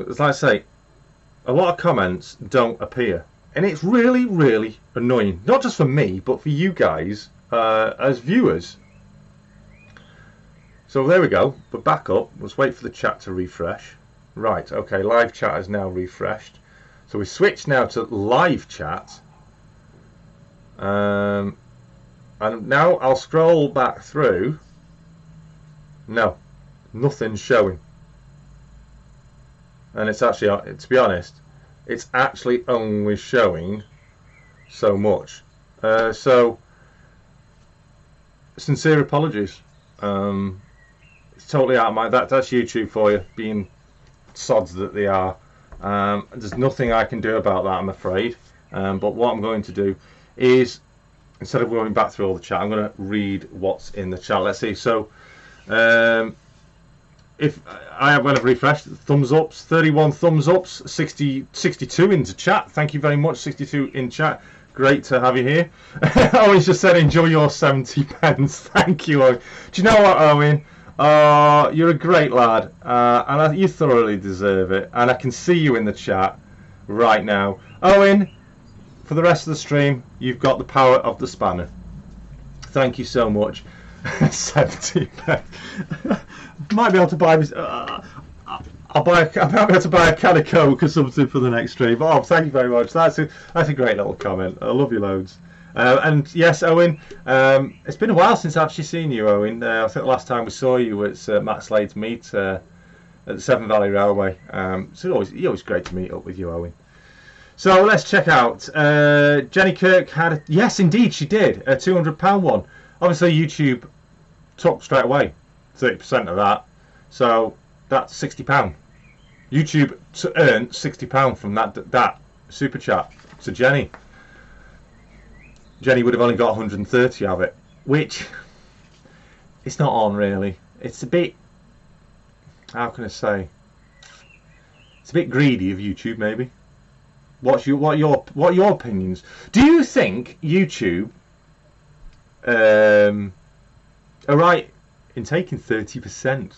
As I say, a lot of comments don't appear, and it's really, really annoying. Not just for me, but for you guys as viewers. So there we go. But back up. Let's wait for the chat to refresh. Right. Okay. Live chat is now refreshed. So we switch now to live chat. And now I'll scroll back through. No, nothing's showing. And it's actually, to be honest, it's actually only showing so much. So sincere apologies. It's totally out of my. That's YouTube for you, being sods that they are. There's nothing I can do about that, I'm afraid. But what I'm going to do is, instead of going back through all the chat, I'm going to read what's in the chat. Let's see. So, if I have, when I've refreshed, thumbs ups, 31 thumbs ups, 62 into chat. Thank you very much, 62 in chat. Great to have you here. Owen just said, enjoy your 70 pence. Thank you, Owen. Do you know what, Owen? You're a great lad, and you thoroughly deserve it. And I can see you in the chat right now. Owen, for the rest of the stream, you've got the power of the spanner. Thank you so much. 70 pence. Might be able to buy. I might be able to buy a can of Coke or something for the next stream. Oh, thank you very much. That's a great little comment. I love you loads. And yes, Owen, it's been a while since I've actually seen you, Owen. I think the last time we saw you was Matt Slade's meet at the Severn Valley Railway. So it's always great to meet up with you, Owen. So let's check out. Jenny Kirk had yes, indeed, she did a £200 one. Obviously, YouTube took straight away 30% of that. So that's £60. YouTube to earn £60 from that super chat to Jenny. Jenny would have only got 130 of it, which it's not on really. It's a bit, how can I say? It's a bit greedy of YouTube, maybe. What are your opinions? Do you think YouTube are right in taking 30%?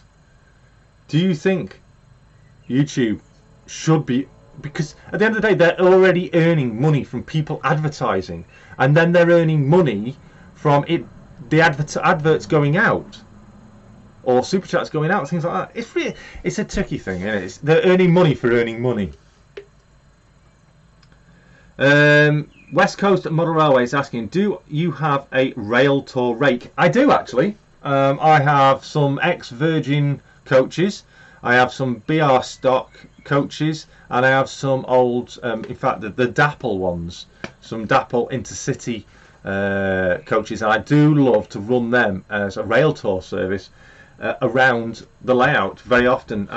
Do you think YouTube should be, because at the end of the day they're already earning money from people advertising, and then they're earning money from the adverts going out, or super chats going out, things like that. It's a tricky thing, isn't it? They're earning money for earning money. West Coast Model Railway is asking, do you have a rail tour rake? I do, actually. I have some ex-Virgin coaches, I have some BR stock coaches, and I have some old, in fact the DAPL ones, some DAPL intercity coaches, and I do love to run them as a rail tour service around the layout very often.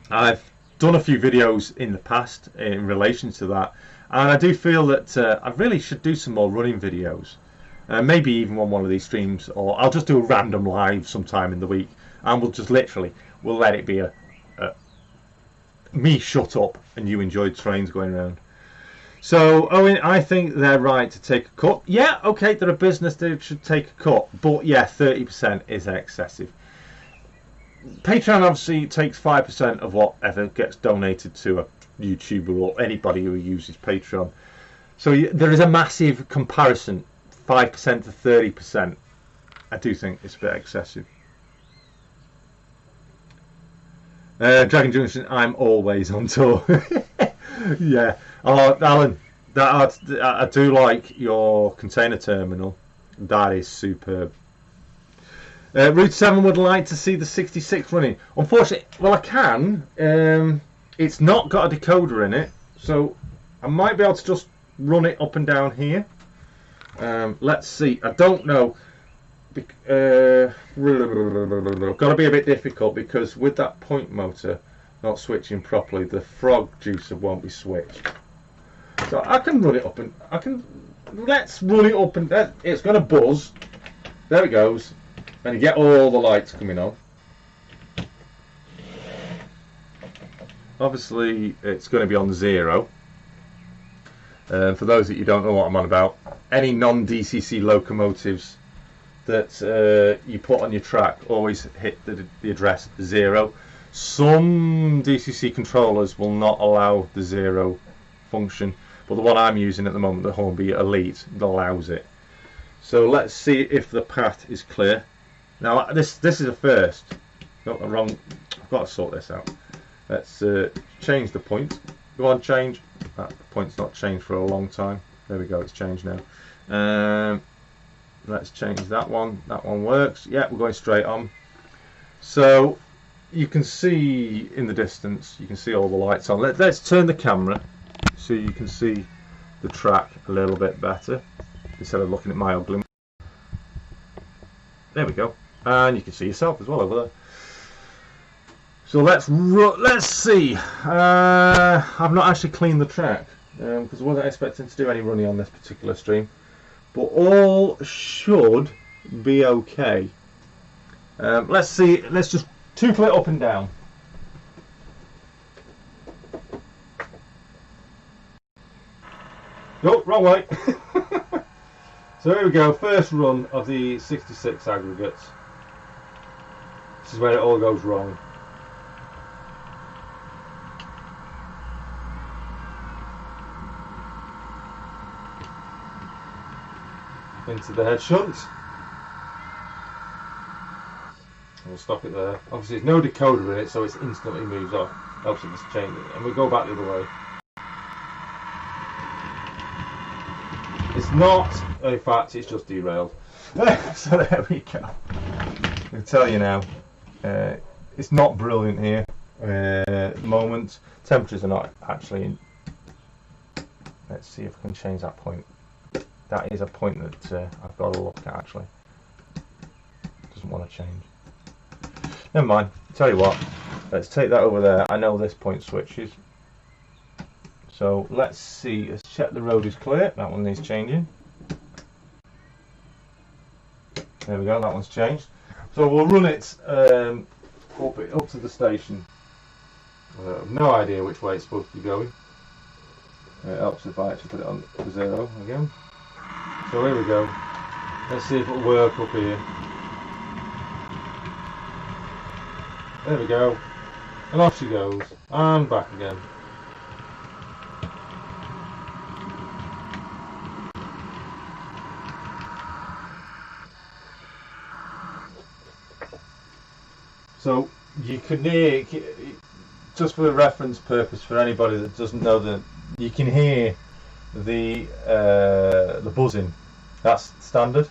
I've done a few videos in the past in relation to that, and I do feel that I really should do some more running videos, maybe even on one of these streams, or I'll just do a random live sometime in the week, and we'll let it be a me shut up and you enjoy trains going around. So Owen, I think they're right to take a cut. Yeah, okay, they're a business, they should take a cut, but yeah, 30% is excessive. Patreon obviously takes 5% of whatever gets donated to a YouTuber or anybody who uses Patreon. So there is a massive comparison, 5% to 30%. I do think it's a bit excessive. Dragon Junction, I'm always on tour. Yeah. Oh, Alan, I do like your container terminal. That is superb. Route 7 would like to see the 66 running. Unfortunately, well, I can. It's not got a decoder in it, so I might be able to just run it up and down here. Let's see. I don't know. Got to be a bit difficult, because with that point motor not switching properly, the frog juicer won't be switched. So I can run it up, and let's run it up, and it's going to buzz. There it goes, and you get all the lights coming on. Obviously it's going to be on 0. For those that you don't know what I'm on about, any non-DCC locomotives that you put on your track always hit the address 0. Some DCC controllers will not allow the 0 function, but the one I'm using at the moment, the Hornby Elite, allows it. So let's see if the path is clear. Now this is a first. Got the wrong. I've got to sort this out. Let's change the point. Go on, change. That point's not changed for a long time. There we go. It's changed now. Let's change that one. That one works. Yeah, we're going straight on. So you can see in the distance, you can see all the lights on. Let's turn the camera so you can see the track a little bit better instead of looking at my ugly. There we go. And you can see yourself as well over there. So let's see. I've not actually cleaned the track because I wasn't expecting to do any running on this particular stream, but all should be okay. Let's see. Let's just tootle it up and down. Oh, wrong way. So here we go. First run of the 66 aggregates. This is where it all goes wrong. Into the head shunt. We'll stop it there. Obviously there's no decoder in it, so it instantly moves off. Helps it just change it. And we go back the other way. It's not, in fact, it's just derailed. So there we go. I'll tell you now, it's not brilliant here at the moment. Temperatures are not actually in. Let's see if I can change that point. That is a point that I've got to look at actually. Doesn't want to change. Never mind. Tell you what, let's take that over there. I know this point switches. So let's see. Let's check the road is clear. That one needs changing. There we go. That one's changed. So we'll run it up to the station. No idea which way it's supposed to be going. It helps if I actually put it on 0 again. So here we go. Let's see if it'll work up here. There we go. And off she goes. And back again. So you can hear, just for a reference purpose for anybody that doesn't know, that you can hear the buzzing. That's standard.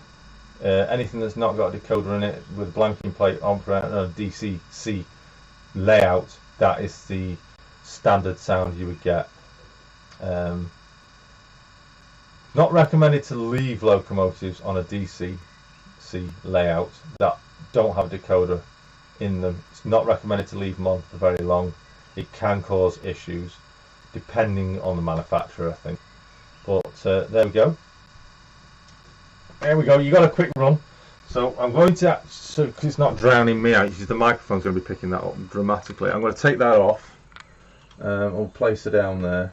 Anything that's not got a decoder in it with a blanking plate on for a DCC layout, that is the standard sound you would get. Not recommended to leave locomotives on a DCC layout that don't have a decoder in them. It's not recommended to leave them on for very long. It can cause issues depending on the manufacturer, I think. But there we go. There we go. You got a quick run. So I'm going to, so cause it's not drowning me out, the microphone's going to be picking that up dramatically. I'm going to take that off. I'll place it down there,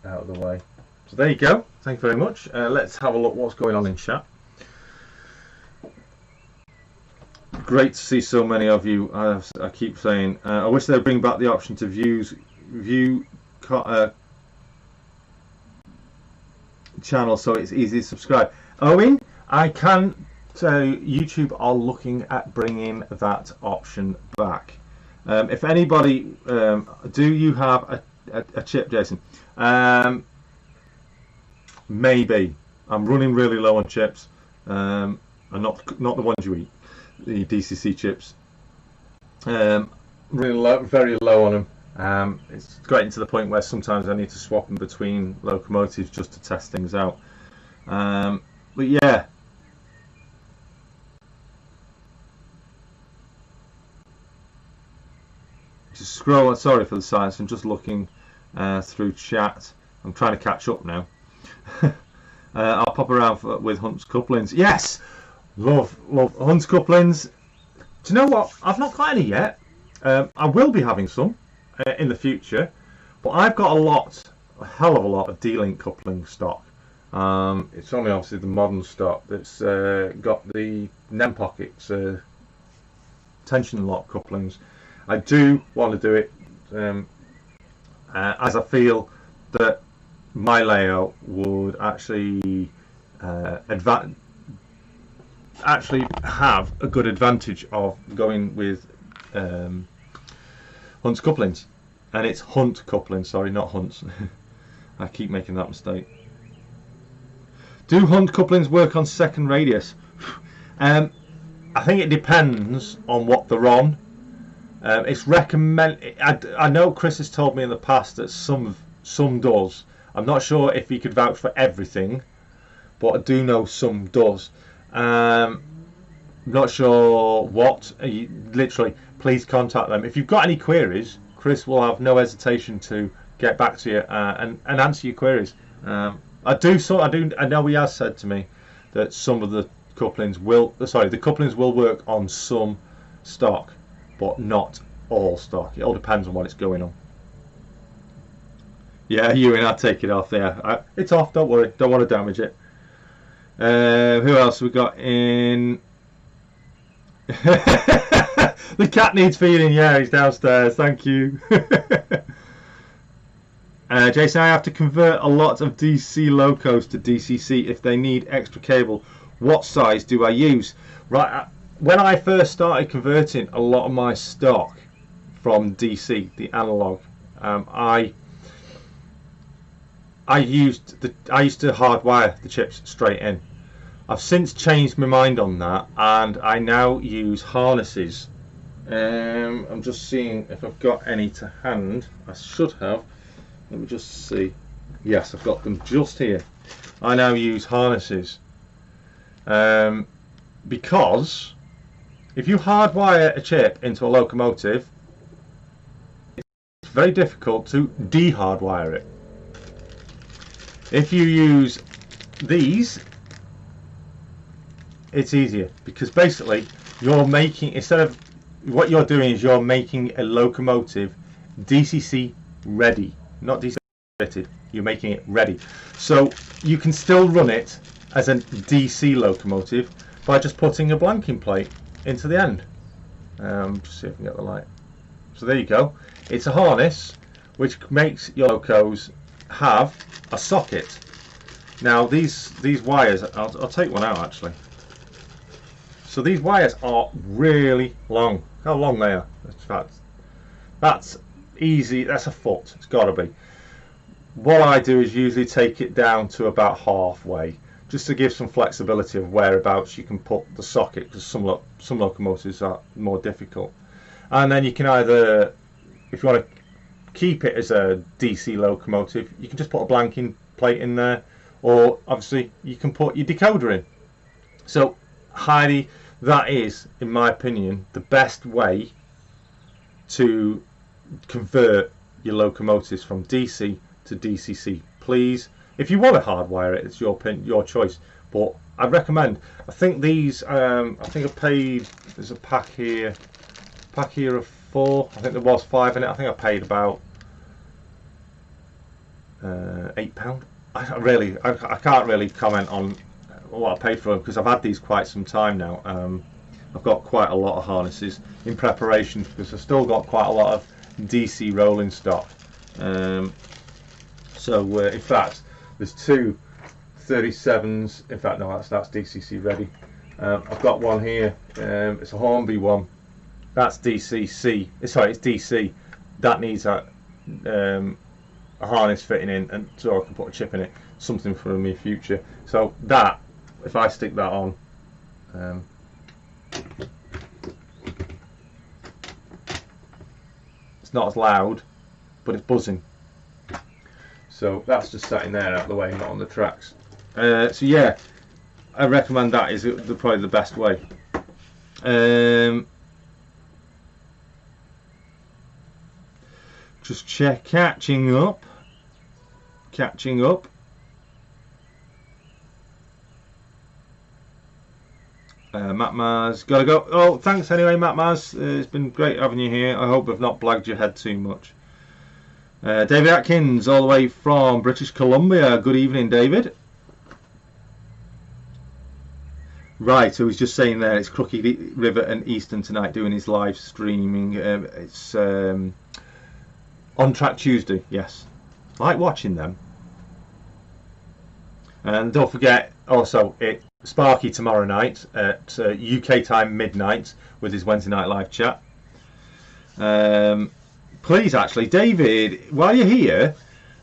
out of the way. So there you go. Thank you very much. Let's have a look what's going on in chat. Great to see so many of you. I keep saying, I wish they'd bring back the option to view channel so it's easy to subscribe. Owen, I can tell you, YouTube are looking at bringing that option back. If anybody, do you have a chip, Jason? Maybe. I'm running really low on chips, and not the ones you eat. The DCC chips, really low, very low on them. It's getting to the point where sometimes I need to swap them between locomotives just to test things out. But yeah, just scroll. Sorry for the silence. I'm just looking through chat. I'm trying to catch up now. I'll pop around with Hunt's couplings. Yes. Love Hunt's couplings. Do you know what? I've not got any yet. I will be having some in the future, but I've got a hell of a lot of D-link coupling stock. It's only obviously the modern stock that's got the NEM pockets, tension lock couplings. I do want to do it as I feel that my layout would actually actually have a good advantage of going with Hunt's couplings, and it's Hunt couplings, sorry, not Hunt's. I keep making that mistake. Do Hunt couplings work on second radius? I think it depends on what they're on. It's recommend. I know Chris has told me in the past that some does. I'm not sure if he could vouch for everything, but I do know some does. Not sure what. Literally, please contact them if you've got any queries. Chris will have no hesitation to get back to you and answer your queries. I know he has said to me that some of the couplings will. Sorry, the couplings will work on some stock, but not all stock. It all depends on what it's going on. Yeah, Ewan, I'll take it off there. It's off. Don't worry. Don't want to damage it. Who else we got in? The cat needs feeding. Yeah, he's downstairs. Thank you. Jason, I have to convert a lot of DC locos to DCC if they need extra cable. What size do I use? Right, when I first started converting a lot of my stock from DC, the analog, I used to hardwire the chips straight in. I've since changed my mind on that, and I now use harnesses. I'm just seeing if I've got any to hand. I should have. Let me just see. Yes, I've got them just here. I now use harnesses because If you hardwire a chip into a locomotive, it's very difficult to de-hardwire it. If you use these, it's easier, because basically you're making, instead of, what you're doing is you're making a locomotive DCC ready, not DC fitted. You're making it ready, so you can still run it as a DC locomotive by just putting a blanking plate into the end. Just see if I can get the light. So there you go. It's a harness which makes your locos have a socket. Now these wires, I'll take one out actually. So these wires are really long. How long they are? That's easy. That's a foot. It's got to be. What I do is usually take it down to about halfway, just to give some flexibility of whereabouts you can put the socket, because some locomotives are more difficult. And then you can either, if you want to keep it as a DC locomotive, you can just put a blanking plate in there, or obviously you can put your decoder in. So that is, in my opinion, the best way to convert your locomotives from DC to DCC. Please, if you want to hardwire it, it's your choice, but I recommend, I think these, I think I paid, there's a pack here of 4, I think there was 5 in it. I think I paid about £8. I can't really comment on what I paid for them, because I've had these quite some time now. I've got quite a lot of harnesses in preparation, because I've still got quite a lot of DC rolling stock. So in fact, there's 2 37s. In fact, no, that's DCC ready. I've got one here. It's a Hornby one. That's DCC. Sorry, it's DC. That needs a harness fitting in, and so I can put a chip in it. Something for me future. So that, if I stick that on, it's not as loud, but it's buzzing. So that's just sat in there out of the way, not on the tracks. So yeah, I recommend that is probably the best way. Just catching up. Matt Mars, gotta go. Oh, thanks anyway, Matt Mars. It's been great having you here. I hope I've not blagged your head too much. David Atkins, all the way from British Columbia. Good evening, David. Right, so he's just saying there, it's Crooked River and Eastern tonight doing his live streaming. It's On Track Tuesday, yes. I like watching them. And don't forget, also, Sparky tomorrow night at UK time midnight with his Wednesday night live chat. Please, actually, David, while you're here,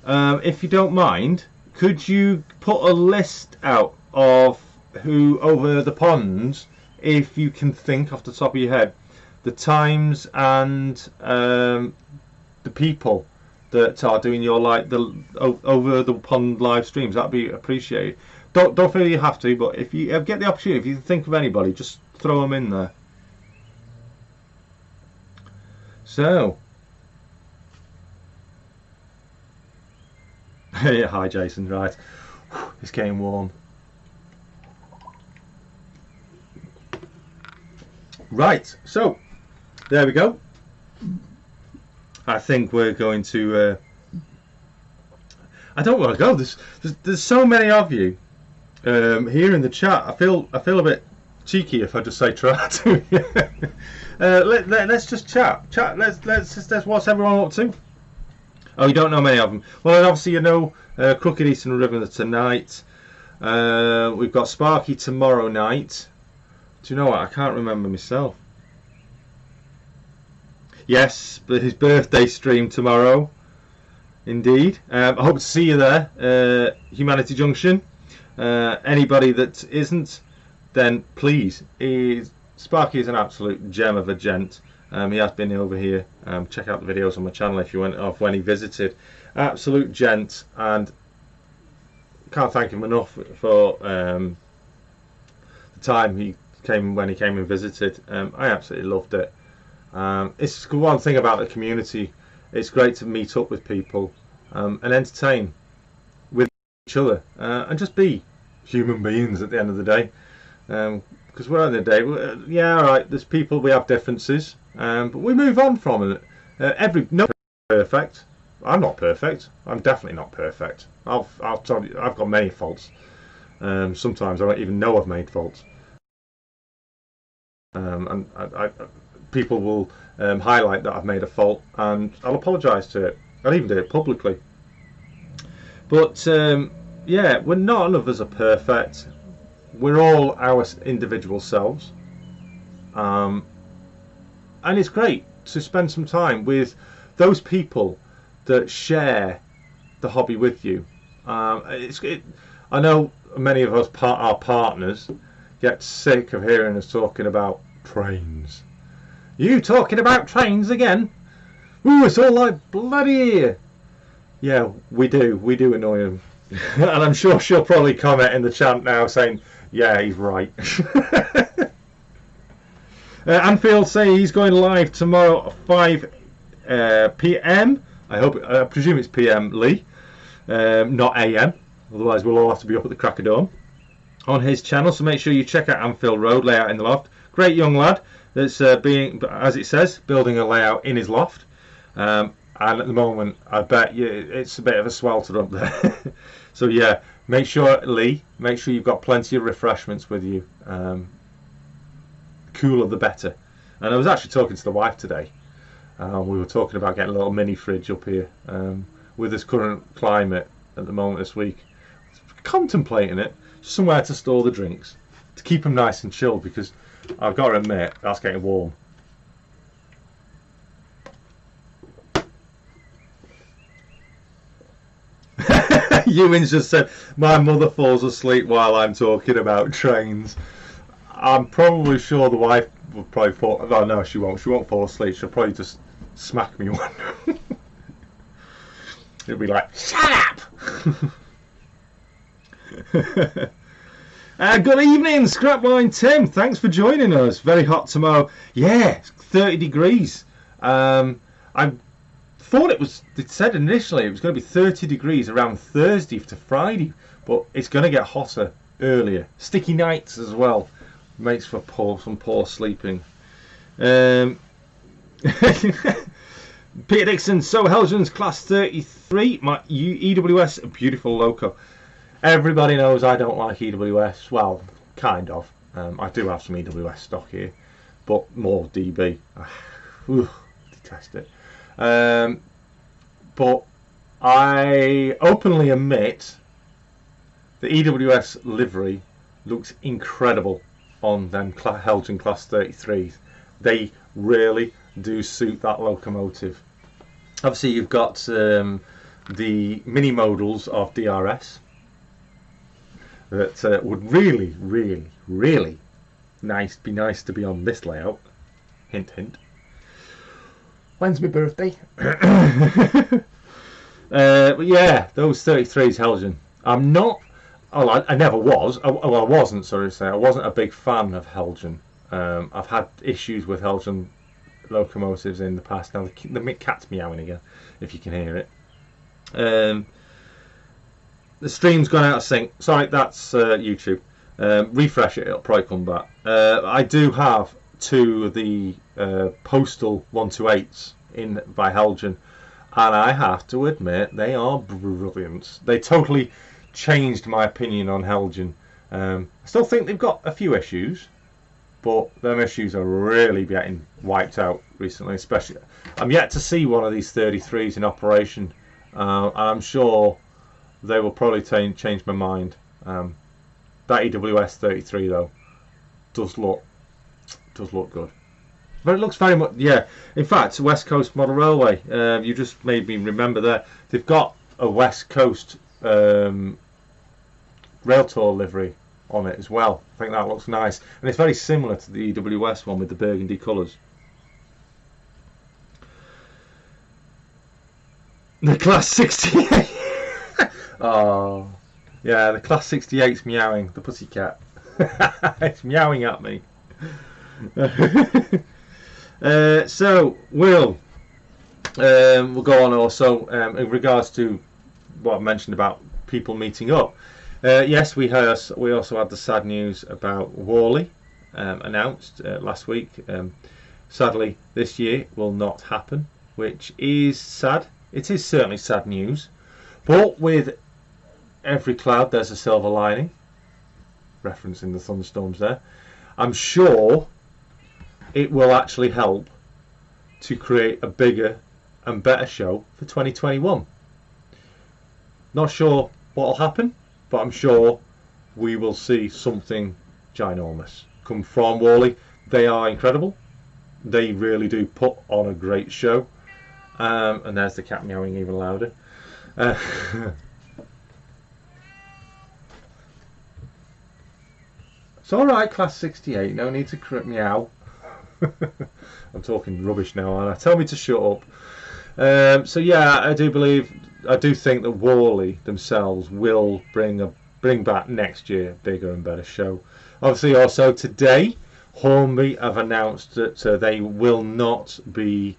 if you don't mind, could you put a list out of who over the ponds, if you can think off the top of your head, the times and the people that are doing your over the pond live streams? That'd be appreciated. Don't feel you have to, but if you get the opportunity, if you think of anybody, just throw them in there. So. Yeah, hi Jason, right. It's getting warm. Right, so there we go. I think we're going to I don't want to go. There's so many of you here in the chat. I feel a bit cheeky if I just say try to. Let's just chat. Let's what's everyone up to? Oh, you don't know many of them. Well, then obviously you know Crooked Eastern River tonight. We've got Sparky tomorrow night. Do you know what? I can't remember myself. Yes, but his birthday stream tomorrow. Indeed. I hope to see you there. Humanity Junction. Anybody that isn't, then please. Sparky is an absolute gem of a gent. He has been over here. Check out the videos on my channel if you went off when he visited. Absolute gent, and can't thank him enough for the time he when he came and visited. I absolutely loved it. It's one thing about the community. It's great to meet up with people and entertain with each other and just be human beings at the end of the day. Because we're on the day, yeah, all right. There's people, we have differences, but we move on from it. No perfect. I'm not perfect. I'm definitely not perfect. I'll tell you, I've got many faults. Sometimes I don't even know I've made faults. And people will highlight that I've made a fault, and I'll apologise to it. I'll even do it publicly. But yeah, none of us are perfect. We're all our individual selves, and it's great to spend some time with those people that share the hobby with you. I know many of us, our partners, get sick of hearing us talking about trains. You talking about trains again? Ooh, it's all like bloody. Yeah, we do annoy them. And I'm sure she'll probably comment in the chat now saying, yeah, he's right. Anfield say he's going live tomorrow at 5 p.m. I presume it's p.m. Lee, not a.m. Otherwise we'll all have to be up at the crack of dawn on his channel. So make sure you check out Anfield Road layout in the loft. Great young lad that's being, as it says, building a layout in his loft. And at the moment, I bet you it's a bit of a swelter up there. So yeah, make sure, Lee, make sure you've got plenty of refreshments with you. Cooler the better. And I was actually talking to the wife today. We were talking about getting a little mini fridge up here with this current climate at the moment this week. Contemplating it, somewhere to store the drinks, to keep them nice and chilled, because I've got to admit, that's getting warm. Ewan's just said, my mother falls asleep while I'm talking about trains. I'm probably sure the wife would probably fall. Oh no, she won't. She won't fall asleep. She'll probably just smack me one. It'll be like, shut up! Good evening, Scrapline Tim. Thanks for joining us. Very hot tomorrow. Yeah, 30 degrees. I thought it said initially it was going to be 30 degrees around Thursday to Friday, but it's going to get hotter earlier. Sticky nights as well. Makes for some poor sleeping. Peter Dixon, so Helgen's class 33, my EWS, a beautiful Loco. Everybody knows I don't like EWS, well, kind of. I do have some EWS stock here, but more DB. Detest it. But I openly admit the EWS livery looks incredible on them Helgen class 33s. They really do suit that locomotive. Obviously you've got the mini modals of DRS that would really be nice to be on this layout. Hint hint. When's my birthday? But yeah, those 33s Helgen. I'm not. Oh, I never was. I wasn't. Sorry to say, I wasn't a big fan of Helgen. I've had issues with Helgen locomotives in the past. Now the cat's meowing again, if you can hear it. The stream's gone out of sync. Sorry, that's YouTube. Refresh it; it'll probably come back. I do have two of the postal 128s in by Helgen, and I have to admit they are brilliant. They totally changed my opinion on Helgen. I still think they've got a few issues, but them issues are really getting wiped out recently. Especially, I'm yet to see one of these 33s in operation. I'm sure they will probably change my mind. That EWS 33 though does look good. But it looks very much, yeah. In fact, West Coast Model Railway. You just made me remember there. They've got a West Coast Rail Tour livery on it as well. I think that looks nice, and it's very similar to the EWS one with the burgundy colours. The Class 68. Oh, yeah, the Class 68's meowing. The pussycat. It's meowing at me. So we'll go on also in regards to what I mentioned about people meeting up. Yes, we also had the sad news about Worley announced last week. Sadly, this year will not happen, which is sad. It is certainly sad news, but with every cloud there's a silver lining, referencing the thunderstorms there. I'm sure it will actually help to create a bigger and better show for 2021. Not sure what will happen, but I'm sure we will see something ginormous come from Worley. They are incredible. They really do put on a great show. And there's the cat meowing even louder. It's alright, class 68, no need to meow. I'm talking rubbish now, aren't I? Tell me to shut up. So yeah, I do think that Worley themselves will bring back next year bigger and better show. Obviously, also today, Hornby have announced that they will not be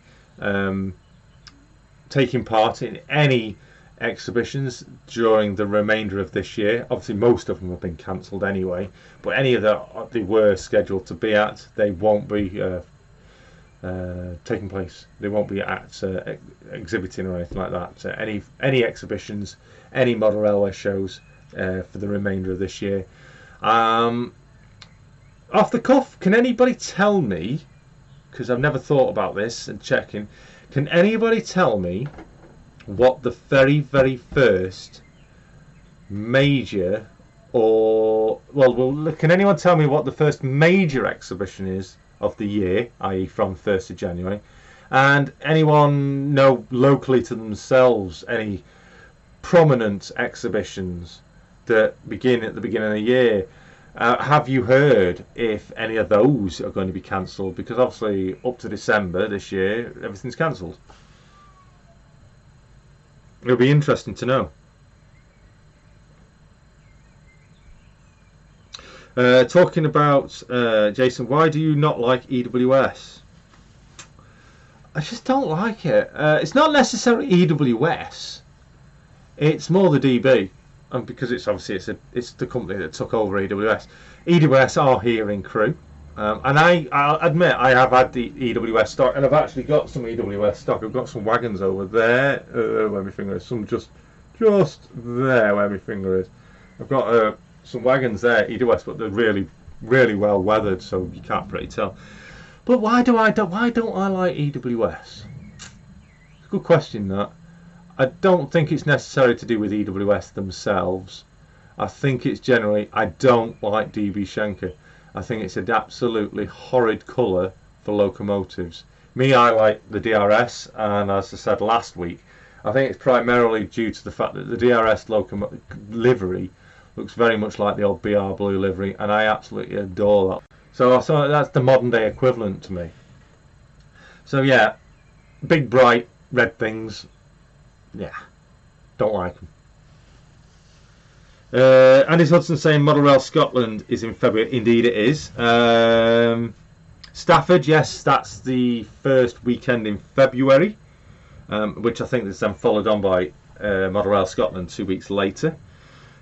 taking part in any exhibitions during the remainder of this year. Obviously, most of them have been cancelled anyway, but any of that they were scheduled to be at, they won't be taking place. They won't be at exhibiting or anything like that. So any exhibitions, any model railway shows for the remainder of this year. Off the cuff, can anybody tell me, because I've never thought about this and checking, can anybody tell me what the very first major, can anyone tell me what the first major exhibition is of the year, i.e. from 1st of January, and anyone know locally to themselves any prominent exhibitions that begin at the beginning of the year? Have you heard if any of those are going to be cancelled? Because obviously up to December this year everything's cancelled. It'll be interesting to know. Talking about Jason, why do you not like EWS? I just don't like it. It's not necessarily EWS. It's more the DB. And because it's obviously it's the company that took over EWS. EWS are here in Crewe, and I'll admit I have had the EWS stock, and I've actually got some EWS stock. I've got some wagons over there where my finger is, some just there where my finger is. I've got some wagons there, EWS, but they're really well weathered, so you can't pretty tell. But why don't I like EWS? It's a good question, that. I don't think it's necessarily to do with EWS themselves. I think it's generally, I don't like DB Schenker. I think it's an absolutely horrid colour for locomotives. Me, I like the DRS, and as I said last week, I think it's primarily due to the fact that the DRS livery looks very much like the old BR Blue livery, and I absolutely adore that. So that's the modern day equivalent to me. So yeah, big bright red things. Yeah, don't like them. Andy Hudson saying Model Rail Scotland is in February. Indeed it is. Stafford, yes, that's the first weekend in February, which I think is then followed on by Model Rail Scotland 2 weeks later.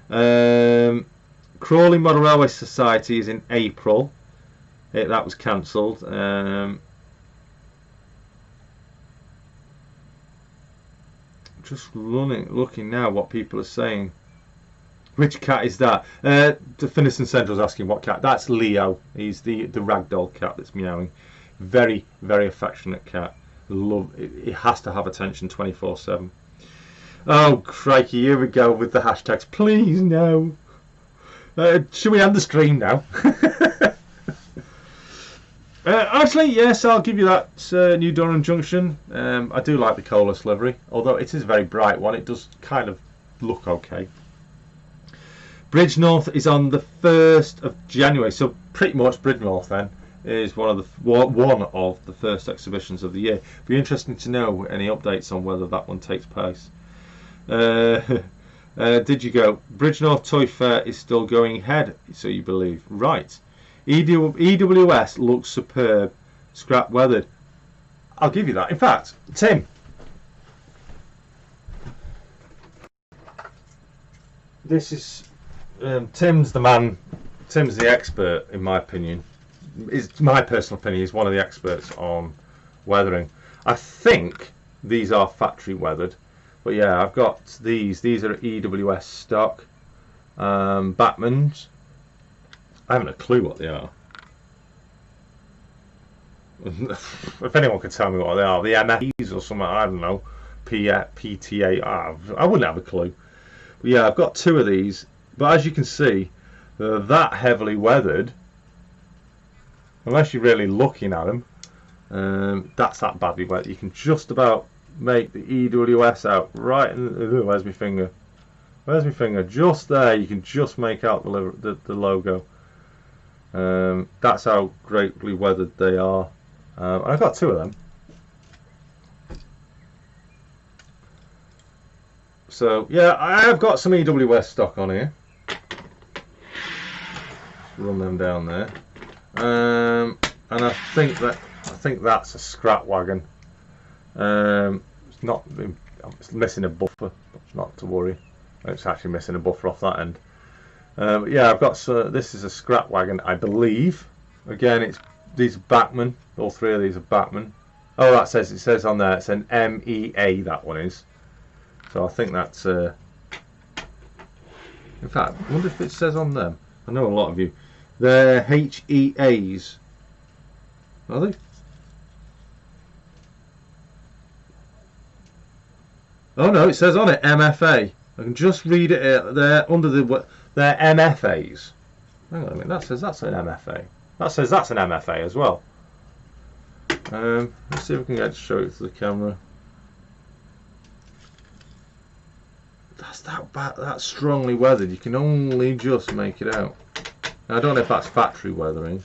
Crawley Model Railway Society is in April. That was cancelled. Just looking now what people are saying. Which cat is that? The Finniston Central's asking what cat. That's Leo. He's the ragdoll cat that's meowing. Very affectionate cat. It has to have attention 24/7. Oh crikey, here we go with the hashtags. Please no. Should we end the stream now? Actually, yes, I'll give you that New Durham Junction. I do like the Colas livery, although it is a very bright one. It does kind of look okay. Bridgenorth is on the 1st of January, so pretty much Bridgenorth then is one of the first exhibitions of the year. Be interesting to know any updates on whether that one takes place. Did you go? Bridgenorth Toy Fair is still going ahead, so you believe? Right. EWS looks superb, scrap weathered. I'll give you that. In fact, Tim, this is Tim's the man. Tim's the expert, in my opinion. Is my personal opinion. He's one of the experts on weathering. I think these are factory weathered, but yeah, I've got these. These are EWS stock Batmans. I haven't a clue what they are. If anyone could tell me what they are, the MFEs or something, I don't know. PTA, I wouldn't have a clue. But yeah, I've got two of these, but as you can see, they're that heavily weathered. Unless you're really looking at them, that's that badly weathered. You can just about make the EWS out right in. Where's my finger? Where's my finger? Just there. You can just make out the logo. That's how greatly weathered they are. I've got two of them. So yeah, I have got some EWS stock on here. Run them down there. And I think that's a scrap wagon. It's missing a buffer, but not to worry. It's actually missing a buffer off that end. Yeah, I've got this is a scrap wagon, I believe. Again, these are Bachmann. All three of these are Bachmann. Oh, it says on there it's an MEA. That one is. So I think that's. In fact, I wonder if it says on them. I know a lot of you. They're HEAs. Are they? Oh no, it says on it MFA. I can just read it there under they're MFAs. Hang on a minute, that says that's an MFA. That says that's an MFA as well. Let's see if we can get to show it to the camera. That's that strongly weathered. You can only just make it out. I don't know if that's factory weathering.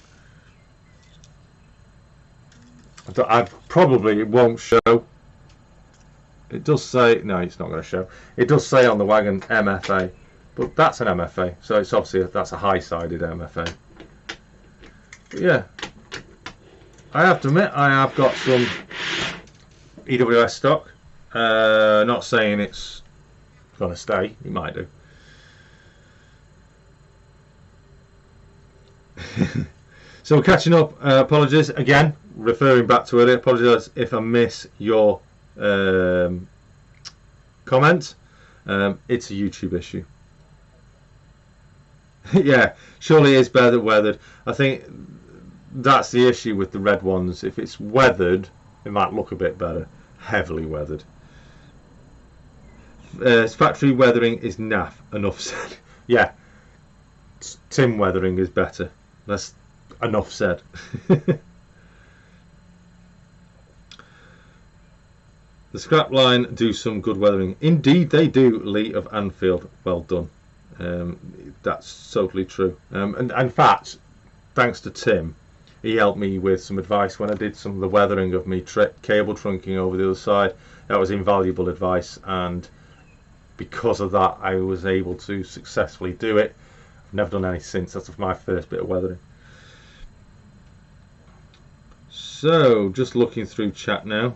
I probably it won't show. It does say no, it's not going to show. It does say on the wagon MFA, but that's an MFA, so it's obviously that's a high-sided MFA. But yeah, I have to admit I have got some EWS stock. Not saying it's going to stay. It might do. So we're catching up. Apologies again, referring back to earlier. Apologies if I miss your comment. It's a YouTube issue. Yeah, surely it is better weathered. I think that's the issue with the red ones. If it's weathered, it might look a bit better. Heavily weathered. Factory weathering is naff. Enough said. Yeah, Tim weathering is better. That's enough said. The scrap line do some good weathering. Indeed they do, Lee of Anfield. Well done. That's totally true. And in fact, thanks to Tim, he helped me with some advice when I did some of the weathering of me cable trunking over the other side. That was invaluable advice, and because of that I was able to successfully do it. I've never done any since. That's my first bit of weathering. So just looking through chat now.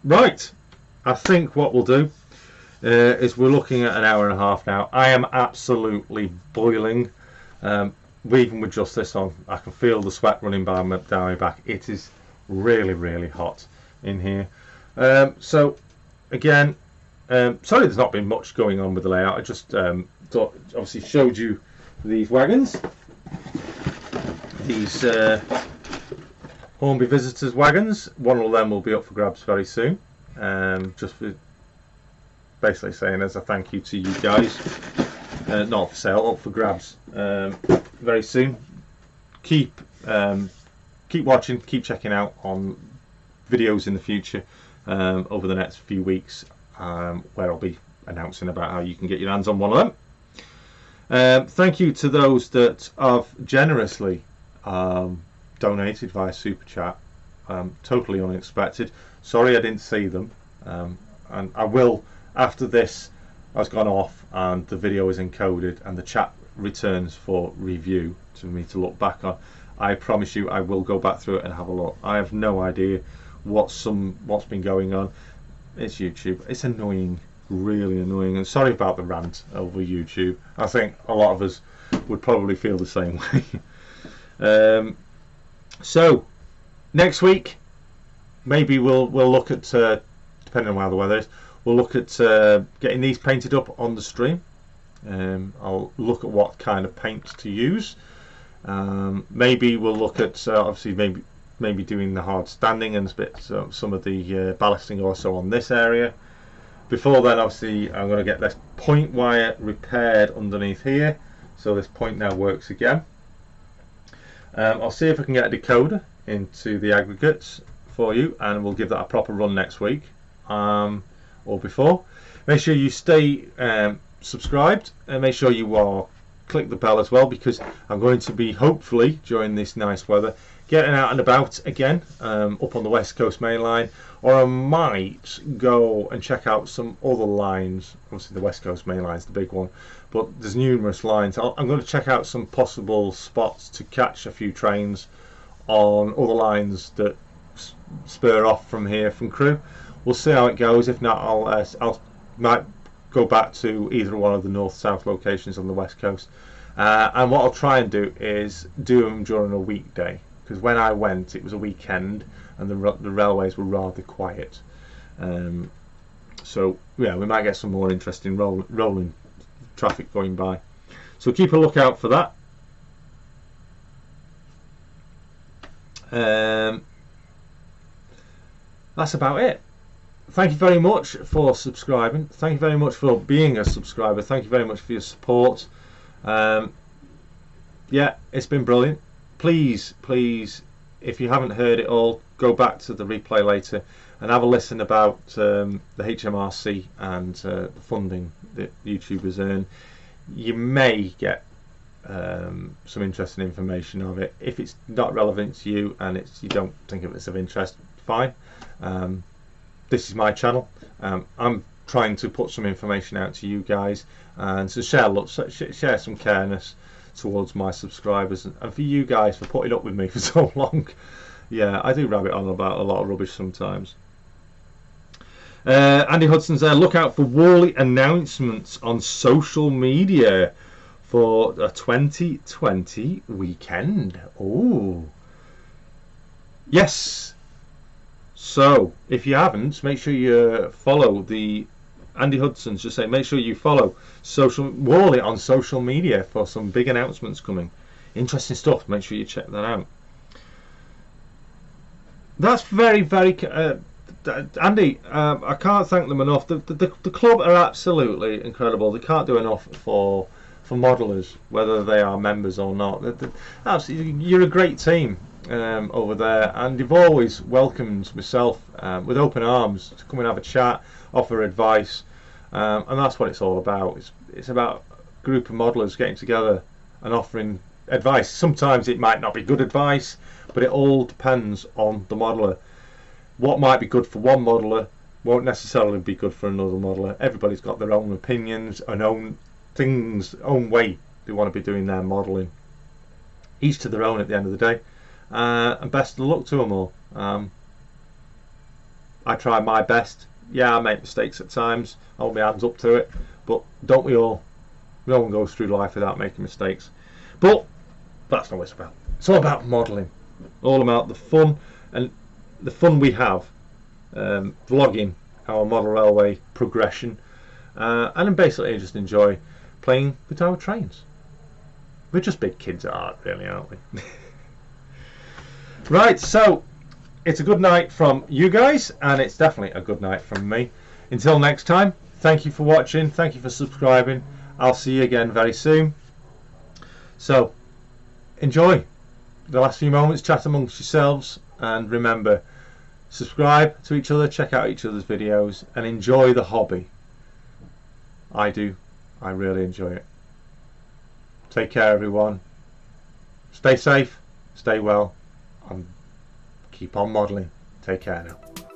Right, I think what we'll do is we're looking at an hour and a half now. I am absolutely boiling. Even with just this on, I can feel the sweat running down my back. It is really, really hot in here. So again, sorry there's not been much going on with the layout. I just thought, obviously showed you these wagons. These Hornby visitors wagons. One of them will be up for grabs very soon. Just for basically saying as a thank you to you guys. Not for sale, up for grabs very soon. Keep watching, keep checking out on videos in the future over the next few weeks, where I'll be announcing about how you can get your hands on one of them. Thank you to those that have generously donated via Super Chat. Totally unexpected. Sorry I didn't see them. And I will, after this has gone off and the video is encoded and the chat returns for review to me to look back on. I promise you I will go back through it and have a look. I have no idea what's been going on. It's YouTube. It's annoying, really annoying. And sorry about the rant over YouTube. I think a lot of us would probably feel the same way. So next week maybe we'll look at, depending on how the weather is, we'll look at getting these painted up on the stream. I'll look at what kind of paints to use. Maybe we'll look at obviously maybe doing the hard standing and some of the ballasting also on this area. Before then, obviously, I'm going to get this point wire repaired underneath here, so this point now works again. I'll see if I can get a decoder into the aggregates for you, and we'll give that a proper run next week or before. Make sure you stay subscribed, and make sure you click the bell as well, because I'm going to be hopefully during this nice weather getting out and about again, up on the West Coast Main Line, or I might go and check out some other lines. Obviously the West Coast Main Line is the big one, but there's numerous lines. I'm going to check out some possible spots to catch a few trains on other lines that spur off from here from Crewe. We'll see how it goes. If not, I'll might go back to either one of the north-south locations on the West Coast. And what I'll try and do is do them during a weekday, because when I went it was a weekend and the railways were rather quiet. So yeah, we might get some more interesting rolling traffic going by. So keep a lookout for that. That's about it. Thank you very much for subscribing. Thank you very much for being a subscriber. Thank you very much for your support. Yeah, it's been brilliant. Please, if you haven't heard it all, go back to the replay later and have a listen about the HMRC and the funding that YouTubers earn. You may get some interesting information of it. If it's not relevant to you and you don't think it's of interest, fine. This is my channel. I'm trying to put some information out to you guys and to share some careness towards my subscribers and for you guys for putting up with me for so long. Yeah, I do rabbit on about a lot of rubbish sometimes. Andy Hudson's there. Look out for Worley announcements on social media for a 2020 weekend. Oh, yes. So if you haven't, make sure you follow the Andy Hudson's. Just say make sure you follow Worley on social media for some big announcements coming. Interesting stuff. Make sure you check that out. That's very Andy, I can't thank them enough. The club are absolutely incredible. They can't do enough for modelers, whether they are members or not. Absolutely, you're a great team over there, and you've always welcomed myself with open arms to come and have a chat, offer advice, and that's what it's all about. It's about a group of modelers getting together and offering advice. Sometimes it might not be good advice, but it all depends on the modeler. What might be good for one modeler won't necessarily be good for another modeler. Everybody's got their own opinions and own things, own way they want to be doing their modelling. Each to their own at the end of the day. And best of luck to them all. I try my best. Yeah, I make mistakes at times. I hold my hands up to it. But don't we all? No one goes through life without making mistakes. But that's not what it's about. It's all about modelling. All about the fun and the fun we have vlogging our model railway progression, and basically just enjoy playing with our trains. We're just big kids at heart, really, aren't we? Right, so it's a good night from you guys, and it's definitely a good night from me. Until next time, thank you for watching, thank you for subscribing. I'll see you again very soon. So enjoy the last few moments, chat amongst yourselves, and remember, subscribe to each other, check out each other's videos, and enjoy the hobby. I do. I really enjoy it. Take care, everyone. Stay safe, stay well, and keep on modelling. Take care now.